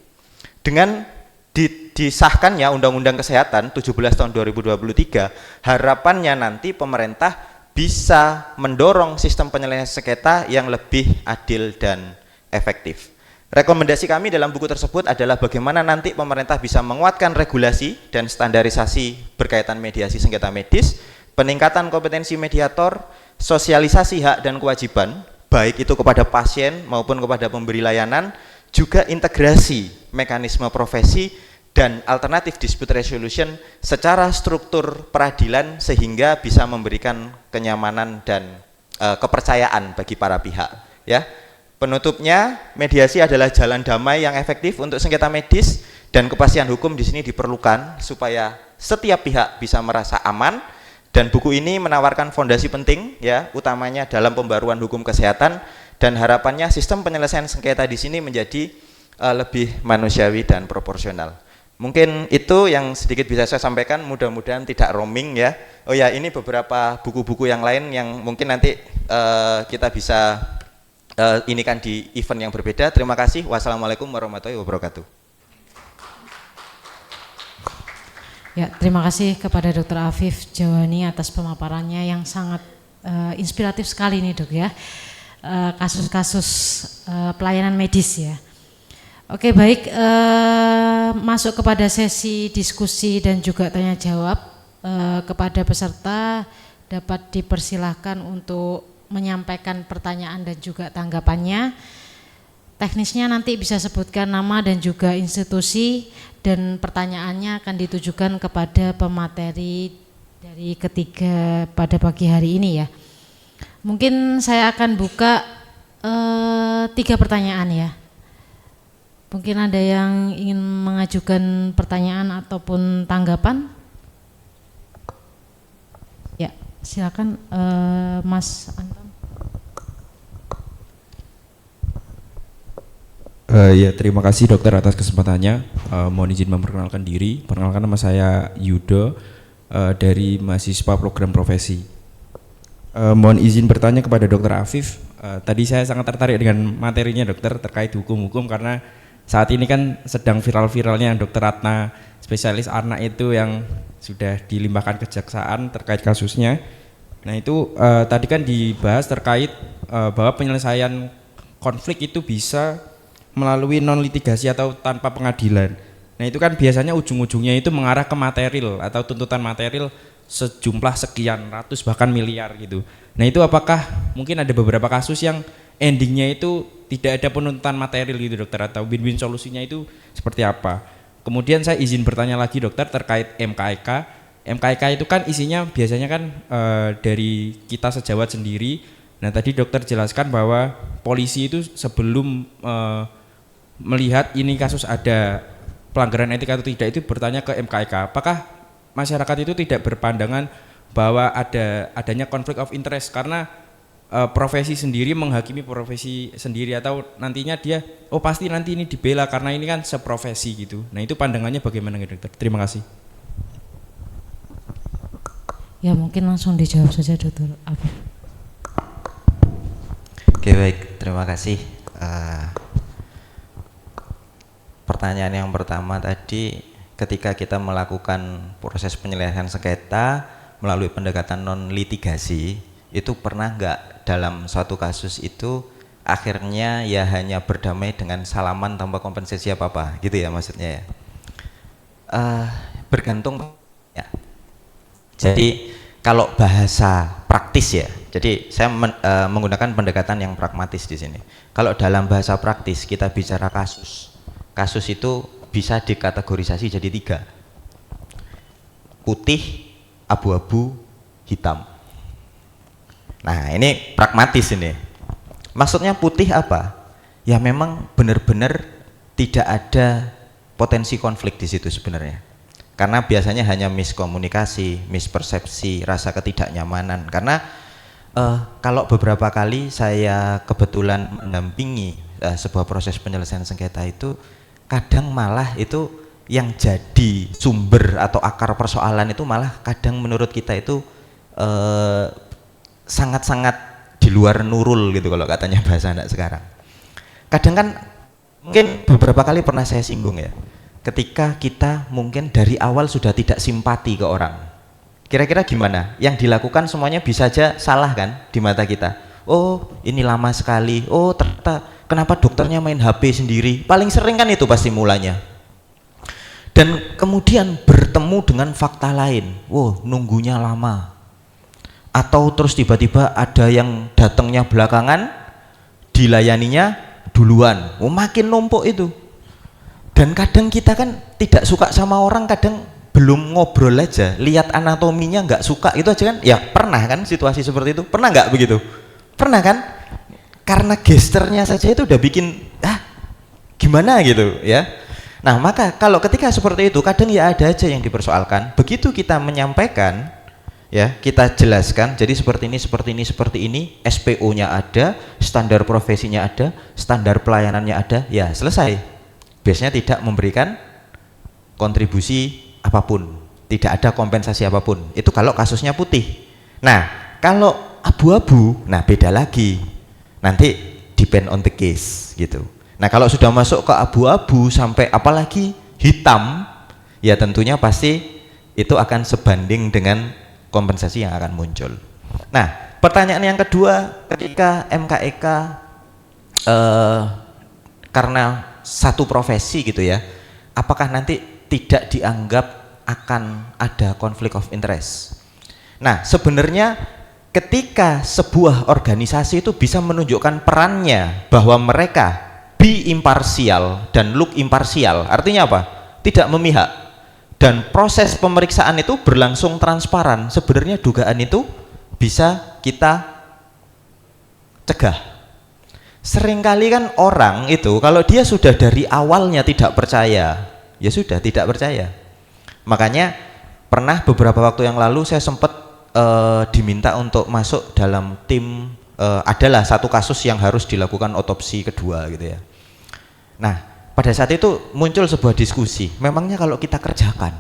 Dengan disahkannya Undang-Undang Kesehatan 17 tahun 2023, harapannya nanti pemerintah bisa mendorong sistem penyelesaian sengketa yang lebih adil dan efektif. Rekomendasi kami dalam buku tersebut adalah bagaimana nanti pemerintah bisa menguatkan regulasi dan standarisasi berkaitan mediasi sengketa medis, peningkatan kompetensi mediator, sosialisasi hak dan kewajiban, baik itu kepada pasien maupun kepada pemberi layanan, juga integrasi mekanisme profesi dan alternatif dispute resolution secara struktur peradilan sehingga bisa memberikan kenyamanan dan kepercayaan bagi para pihak. Ya, penutupnya, mediasi adalah jalan damai yang efektif untuk sengketa medis dan kepastian hukum di sini diperlukan supaya setiap pihak bisa merasa aman. Dan buku ini menawarkan fondasi penting, ya, utamanya dalam pembaruan hukum kesehatan, dan harapannya sistem penyelesaian sengketa di sini menjadi lebih manusiawi dan proporsional. Mungkin itu yang sedikit bisa saya sampaikan, mudah-mudahan tidak roaming ya. Oh ya, ini beberapa buku-buku yang lain yang mungkin nanti kita bisa ini kan di event yang berbeda. Terima kasih. Wassalamualaikum warahmatullahi wabarakatuh. Ya, terima kasih kepada Dr. Afif Jawani atas pemaparannya yang sangat inspiratif sekali nih Dok ya. Kasus-kasus pelayanan medis ya. Oke, baik, masuk kepada sesi diskusi dan juga tanya jawab. Kepada peserta dapat dipersilahkan untuk menyampaikan pertanyaan dan juga tanggapannya. Teknisnya nanti bisa sebutkan nama dan juga institusi, dan pertanyaannya akan ditujukan kepada pemateri dari ketiga pada pagi hari ini ya. Mungkin saya akan buka 3 pertanyaan ya. Mungkin ada yang ingin mengajukan pertanyaan ataupun tanggapan? Ya, silakan Mas Anton. Ya, terima kasih dokter atas kesempatannya. Mohon izin memperkenalkan diri. Perkenalkan, nama saya Yudo dari mahasiswa program profesi. Mohon izin bertanya kepada dokter Afif. Tadi saya sangat tertarik dengan materinya dokter terkait hukum-hukum, karena saat ini kan sedang viral-viralnya dokter Ratna, spesialis anak itu yang sudah dilimpahkan kejaksaan terkait kasusnya. Nah itu tadi kan dibahas terkait bahwa penyelesaian konflik itu bisa melalui non litigasi atau tanpa pengadilan. Nah itu kan biasanya ujung-ujungnya itu mengarah ke material atau tuntutan material sejumlah sekian ratus bahkan miliar gitu. Nah itu apakah mungkin ada beberapa kasus yang endingnya itu tidak ada penuntutan material gitu dokter, atau win-win solusinya itu seperti apa? Kemudian saya izin bertanya lagi dokter terkait MKEK. MKEK itu kan isinya biasanya kan dari kita sejawat sendiri. Nah tadi dokter jelaskan bahwa polisi itu sebelum melihat ini kasus ada pelanggaran etika atau tidak itu bertanya ke MKEK. Apakah masyarakat itu tidak berpandangan bahwa adanya konflik of interest karena profesi sendiri menghakimi profesi sendiri, atau nantinya dia pasti nanti ini dibela karena ini kan seprofesi gitu. Nah itu pandangannya bagaimana dokter? Terima kasih. Ya mungkin langsung dijawab saja dokter Afif. Oke, baik, terima kasih. Pertanyaan yang pertama tadi, ketika kita melakukan proses penyelesaian sengketa melalui pendekatan non litigasi, itu pernah nggak dalam suatu kasus itu akhirnya ya hanya berdamai dengan salaman tanpa kompensasi apa-apa, gitu ya maksudnya ya? Bergantung ya. Jadi kalau bahasa praktis ya, jadi saya menggunakan pendekatan yang pragmatis di sini. Kalau dalam bahasa praktis kita bicara kasus itu bisa dikategorisasi jadi 3: putih, abu-abu, hitam. Nah ini pragmatis ini. Maksudnya putih apa? Ya memang benar-benar tidak ada potensi konflik di situ sebenarnya. Karena biasanya hanya miskomunikasi, mispersepsi, rasa ketidaknyamanan. Karena kalau beberapa kali saya kebetulan mendampingi sebuah proses penyelesaian sengketa itu, kadang malah itu yang jadi sumber atau akar persoalan itu malah kadang menurut kita itu sangat-sangat di luar nurul gitu kalau katanya bahasa anak sekarang. Kadang kan mungkin beberapa kali pernah saya singgung ya, ketika kita mungkin dari awal sudah tidak simpati ke orang, kira-kira gimana? Yang dilakukan semuanya bisa aja salah kan di mata kita. Oh ini lama sekali, oh ternyata kenapa dokternya main HP sendiri, paling sering kan itu pasti mulanya. Dan kemudian bertemu dengan fakta lain, wow nunggunya lama, atau terus tiba-tiba ada yang datangnya belakangan, dilayaninya duluan, makin numpuk itu. Dan kadang kita kan tidak suka sama orang, kadang belum ngobrol aja, lihat anatominya nggak suka itu aja kan, ya pernah kan situasi seperti itu, pernah nggak begitu? Pernah kan? Karena gesternya saja itu udah bikin gimana gitu ya. Nah maka kalau ketika seperti itu kadang ya ada aja yang dipersoalkan. Begitu kita menyampaikan ya, kita jelaskan jadi seperti ini, SPO-nya ada, standar profesinya ada, standar pelayanannya ada, ya selesai. Biasanya tidak memberikan kontribusi apapun, tidak ada kompensasi apapun. Itu kalau kasusnya putih. Nah kalau abu-abu, nah beda lagi, nanti depend on the case gitu. Nah kalau sudah masuk ke abu-abu sampai apalagi hitam, ya tentunya pasti itu akan sebanding dengan kompensasi yang akan muncul. Nah pertanyaan yang kedua, ketika MKEK karena satu profesi gitu ya, apakah nanti tidak dianggap akan ada konflik of interest? Nah sebenarnya ketika sebuah organisasi itu bisa menunjukkan perannya bahwa mereka be imparsial dan look imparsial, artinya apa? Tidak memihak, dan proses pemeriksaan itu berlangsung transparan, sebenarnya dugaan itu bisa kita cegah. Seringkali kan orang itu kalau dia sudah dari awalnya tidak percaya, ya sudah tidak percaya. Makanya pernah beberapa waktu yang lalu saya sempat diminta untuk masuk dalam tim, adalah satu kasus yang harus dilakukan otopsi kedua gitu ya. Nah pada saat itu muncul sebuah diskusi, memangnya kalau kita kerjakan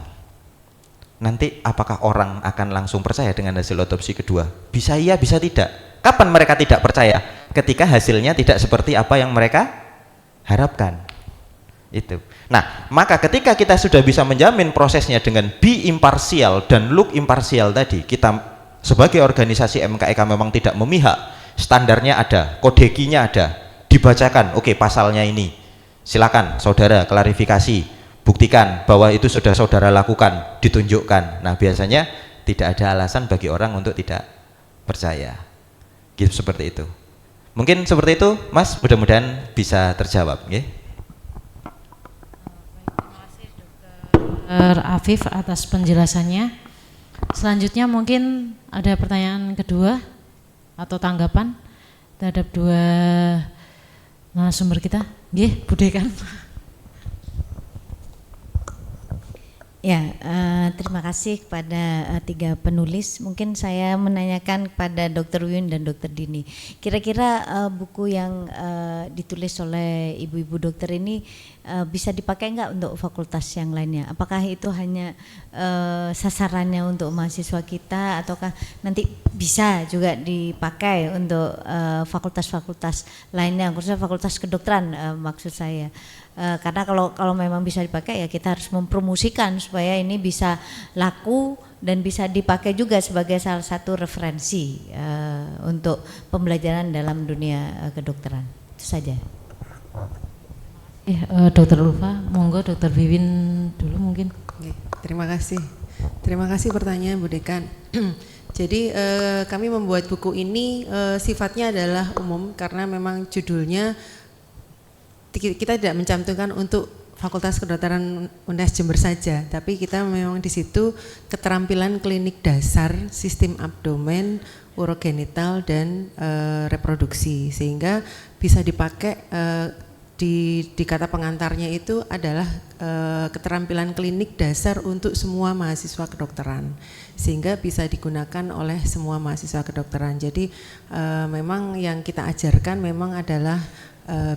nanti apakah orang akan langsung percaya dengan hasil otopsi kedua? Bisa iya, bisa tidak. Kapan mereka tidak percaya? Ketika hasilnya tidak seperti apa yang mereka harapkan. Itu. Nah maka ketika kita sudah bisa menjamin prosesnya dengan be imparsial dan look imparsial tadi, kita sebagai organisasi MKEK memang tidak memihak, standarnya ada, kodekinya ada, dibacakan, oke pasalnya ini, silakan saudara klarifikasi, buktikan bahwa itu sudah saudara lakukan, ditunjukkan. Nah biasanya tidak ada alasan bagi orang untuk tidak percaya gitu, seperti itu. Mungkin seperti itu Mas, mudah-mudahan bisa terjawab ya. Dr. Afif atas penjelasannya. Selanjutnya mungkin ada pertanyaan kedua atau tanggapan terhadap dua narasumber kita. Nggih, Bu Dekan. Ya, terima kasih kepada tiga penulis. Mungkin saya menanyakan kepada Dr. Uyun dan Dr. Dini. Kira-kira buku yang ditulis oleh ibu-ibu dokter ini bisa dipakai enggak untuk fakultas yang lainnya? Apakah itu hanya sasarannya untuk mahasiswa kita, ataukah nanti bisa juga dipakai untuk fakultas-fakultas lainnya, khususnya fakultas kedokteran maksud saya? Karena kalau memang bisa dipakai ya kita harus mempromosikan supaya ini bisa laku dan bisa dipakai juga sebagai salah satu referensi untuk pembelajaran dalam dunia kedokteran. Itu saja. Dokter Ulfa, monggo Dokter Wiwin dulu mungkin. Oke, terima kasih. Terima kasih pertanyaan Bu Dekan. Jadi kami membuat buku ini sifatnya adalah umum karena memang judulnya kita tidak mencantumkan untuk Fakultas Kedokteran UNES Jember saja, tapi kita memang di situ keterampilan klinik dasar sistem abdomen, urogenital dan reproduksi, sehingga bisa dipakai di kata pengantarnya itu adalah keterampilan klinik dasar untuk semua mahasiswa kedokteran, sehingga bisa digunakan oleh semua mahasiswa kedokteran. Jadi memang yang kita ajarkan memang adalah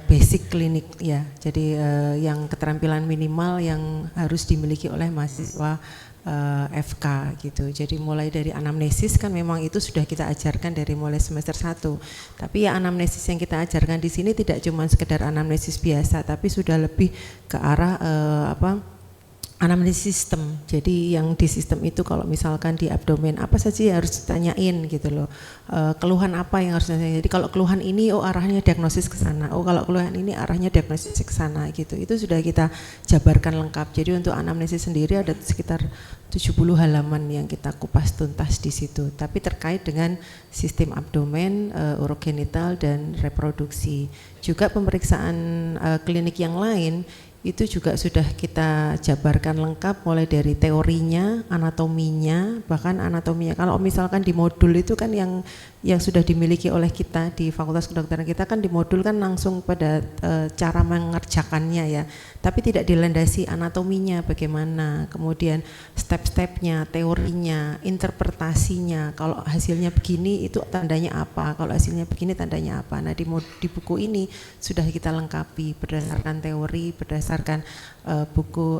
basic klinik ya, jadi yang keterampilan minimal yang harus dimiliki oleh mahasiswa FK gitu. Jadi mulai dari anamnesis kan memang itu sudah kita ajarkan dari mulai semester 1. Tapi ya anamnesis yang kita ajarkan di sini tidak cuma sekedar anamnesis biasa, tapi sudah lebih ke arah anamnesis sistem. Jadi yang di sistem itu kalau misalkan di abdomen apa saja yang harus ditanyain gitu loh. Keluhan apa yang harus ditanyain. Jadi kalau keluhan ini arahnya diagnosis ke sana. Kalau keluhan ini arahnya diagnosis ke sana gitu. Itu sudah kita jabarkan lengkap. Jadi untuk anamnesis sendiri ada sekitar 70 halaman yang kita kupas tuntas di situ. Tapi terkait dengan sistem abdomen, urogenital dan reproduksi. Juga pemeriksaan klinik yang lain itu juga sudah kita jabarkan lengkap mulai dari teorinya, anatominya, bahkan anatominya. Kalau misalkan di modul itu kan yang sudah dimiliki oleh kita di Fakultas Kedokteran kita kan di modul kan langsung pada cara mengerjakannya ya, tapi tidak dilandasi anatominya bagaimana, kemudian step-stepnya, teorinya, interpretasinya. Kalau hasilnya begini itu tandanya apa, kalau hasilnya begini tandanya apa. Nah di buku ini sudah kita lengkapi berdasarkan teori, berdasarkan buku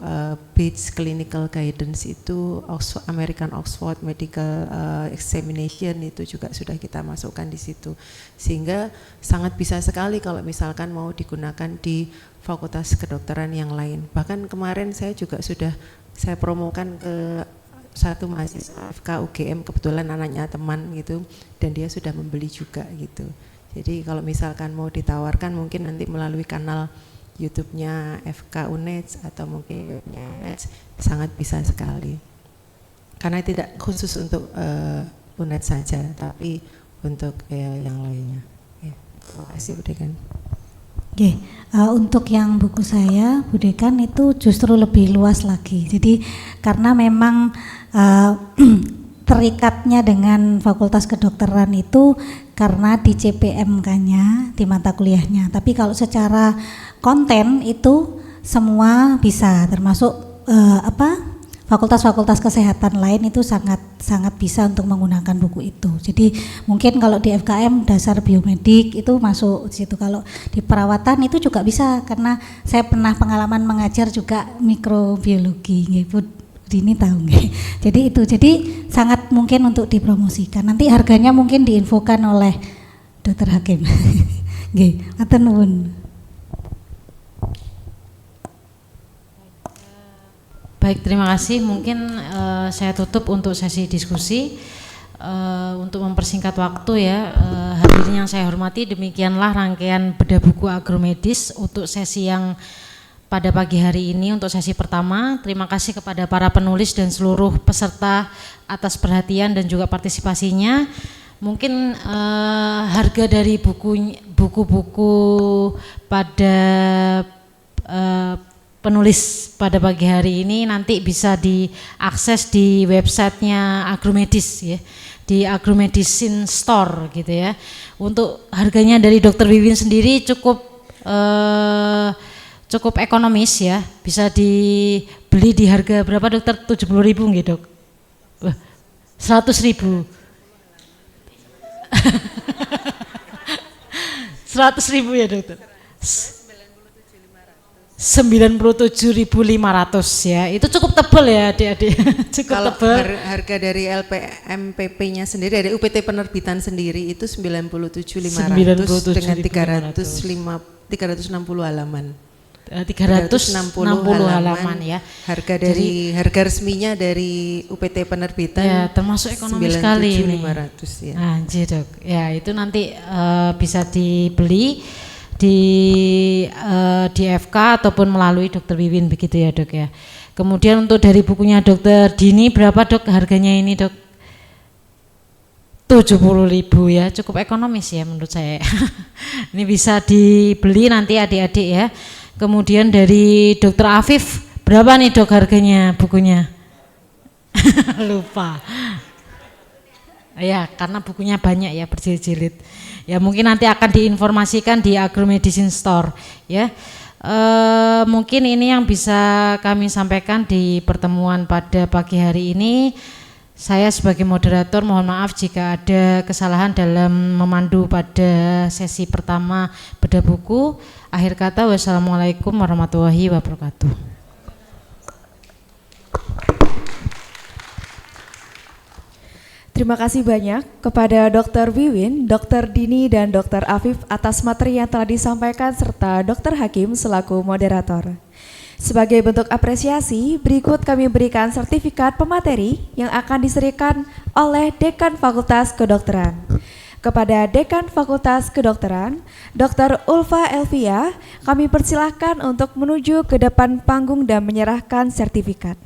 Bates Clinical Guidance itu American Oxford Medical Examination itu juga sudah kita masukkan di situ, sehingga sangat bisa sekali kalau misalkan mau digunakan di fakultas kedokteran yang lain. Bahkan kemarin saya juga sudah saya promokan ke satu mahasiswa FK UGM, kebetulan anaknya teman gitu, dan dia sudah membeli juga gitu. Jadi kalau misalkan mau ditawarkan mungkin nanti melalui kanal YouTube-nya FK UNED atau mungkin UNED sangat bisa sekali. Karena tidak khusus untuk UNED saja, tapi untuk yang lainnya. Ya, terima kasih Bu Dekan. Oke, untuk yang buku saya, Bu Dekan, itu justru lebih luas lagi. Jadi karena memang terikatnya dengan Fakultas Kedokteran itu karena di CPMK-nya, di mata kuliahnya. Tapi kalau secara konten itu semua bisa, termasuk fakultas-fakultas kesehatan lain itu sangat bisa untuk menggunakan buku itu. Jadi mungkin kalau di FKM dasar biomedik itu masuk di situ. Kalau di perawatan itu juga bisa, karena saya pernah pengalaman mengajar juga mikrobiologi, Bu Dini tahu nggih. Jadi sangat mungkin untuk dipromosikan. Nanti harganya mungkin diinfokan oleh Dr. Hakim. Nggih, atur nuwun. Baik, terima kasih. Mungkin saya tutup untuk sesi diskusi. Untuk mempersingkat waktu ya, hadirin yang saya hormati, demikianlah rangkaian bedah buku agromedis untuk sesi yang pada pagi hari ini, untuk sesi pertama. Terima kasih kepada para penulis dan seluruh peserta atas perhatian dan juga partisipasinya. Mungkin harga dari buku-buku pada penulis pada pagi hari ini nanti bisa diakses di websitenya Agromedis ya, di Agromedicine Store gitu ya. Untuk harganya dari Dr. Wiwin sendiri cukup ekonomis ya, bisa dibeli di harga berapa dokter? 70.000 gitu dok? 100.000 100.000 ya dokter? 97.500 ya, itu cukup tebal ya adik-adik. Cukup kalau tebal. Harga dari LPMPP-nya sendiri, dari UPT penerbitan sendiri itu 97.500 dengan 360 halaman. 360 halaman ya. Harga dari harga resminya dari UPT penerbitan ya, termasuk ekonomi sekali ini. 97.500 ya. Anjir dok. Ya itu nanti bisa dibeli di FK ataupun melalui Dr. Wiwin begitu ya dok ya. Kemudian untuk dari bukunya Dr. Dini berapa dok harganya ini dok? 70.000 ya, cukup ekonomis ya menurut saya. Ini bisa dibeli nanti adik-adik ya. Kemudian dari Dr. Afif berapa nih dok harganya bukunya? Lupa. Ya karena bukunya banyak ya, berjilid-jilid. Ya mungkin nanti akan diinformasikan di Agromedicine Store ya. Mungkin ini yang bisa kami sampaikan di pertemuan pada pagi hari ini. Saya sebagai moderator mohon maaf jika ada kesalahan dalam memandu pada sesi pertama bedah buku. Akhir kata, wassalamualaikum warahmatullahi wabarakatuh. Terima kasih banyak kepada Dr. Wiwin, Dr. Dini, dan Dr. Afif atas materi yang telah disampaikan serta Dr. Hakim selaku moderator. Sebagai bentuk apresiasi, berikut kami berikan sertifikat pemateri yang akan diserikan oleh Dekan Fakultas Kedokteran. Kepada Dekan Fakultas Kedokteran, Dr. Ulfa Elvia, kami persilahkan untuk menuju ke depan panggung dan menyerahkan sertifikat.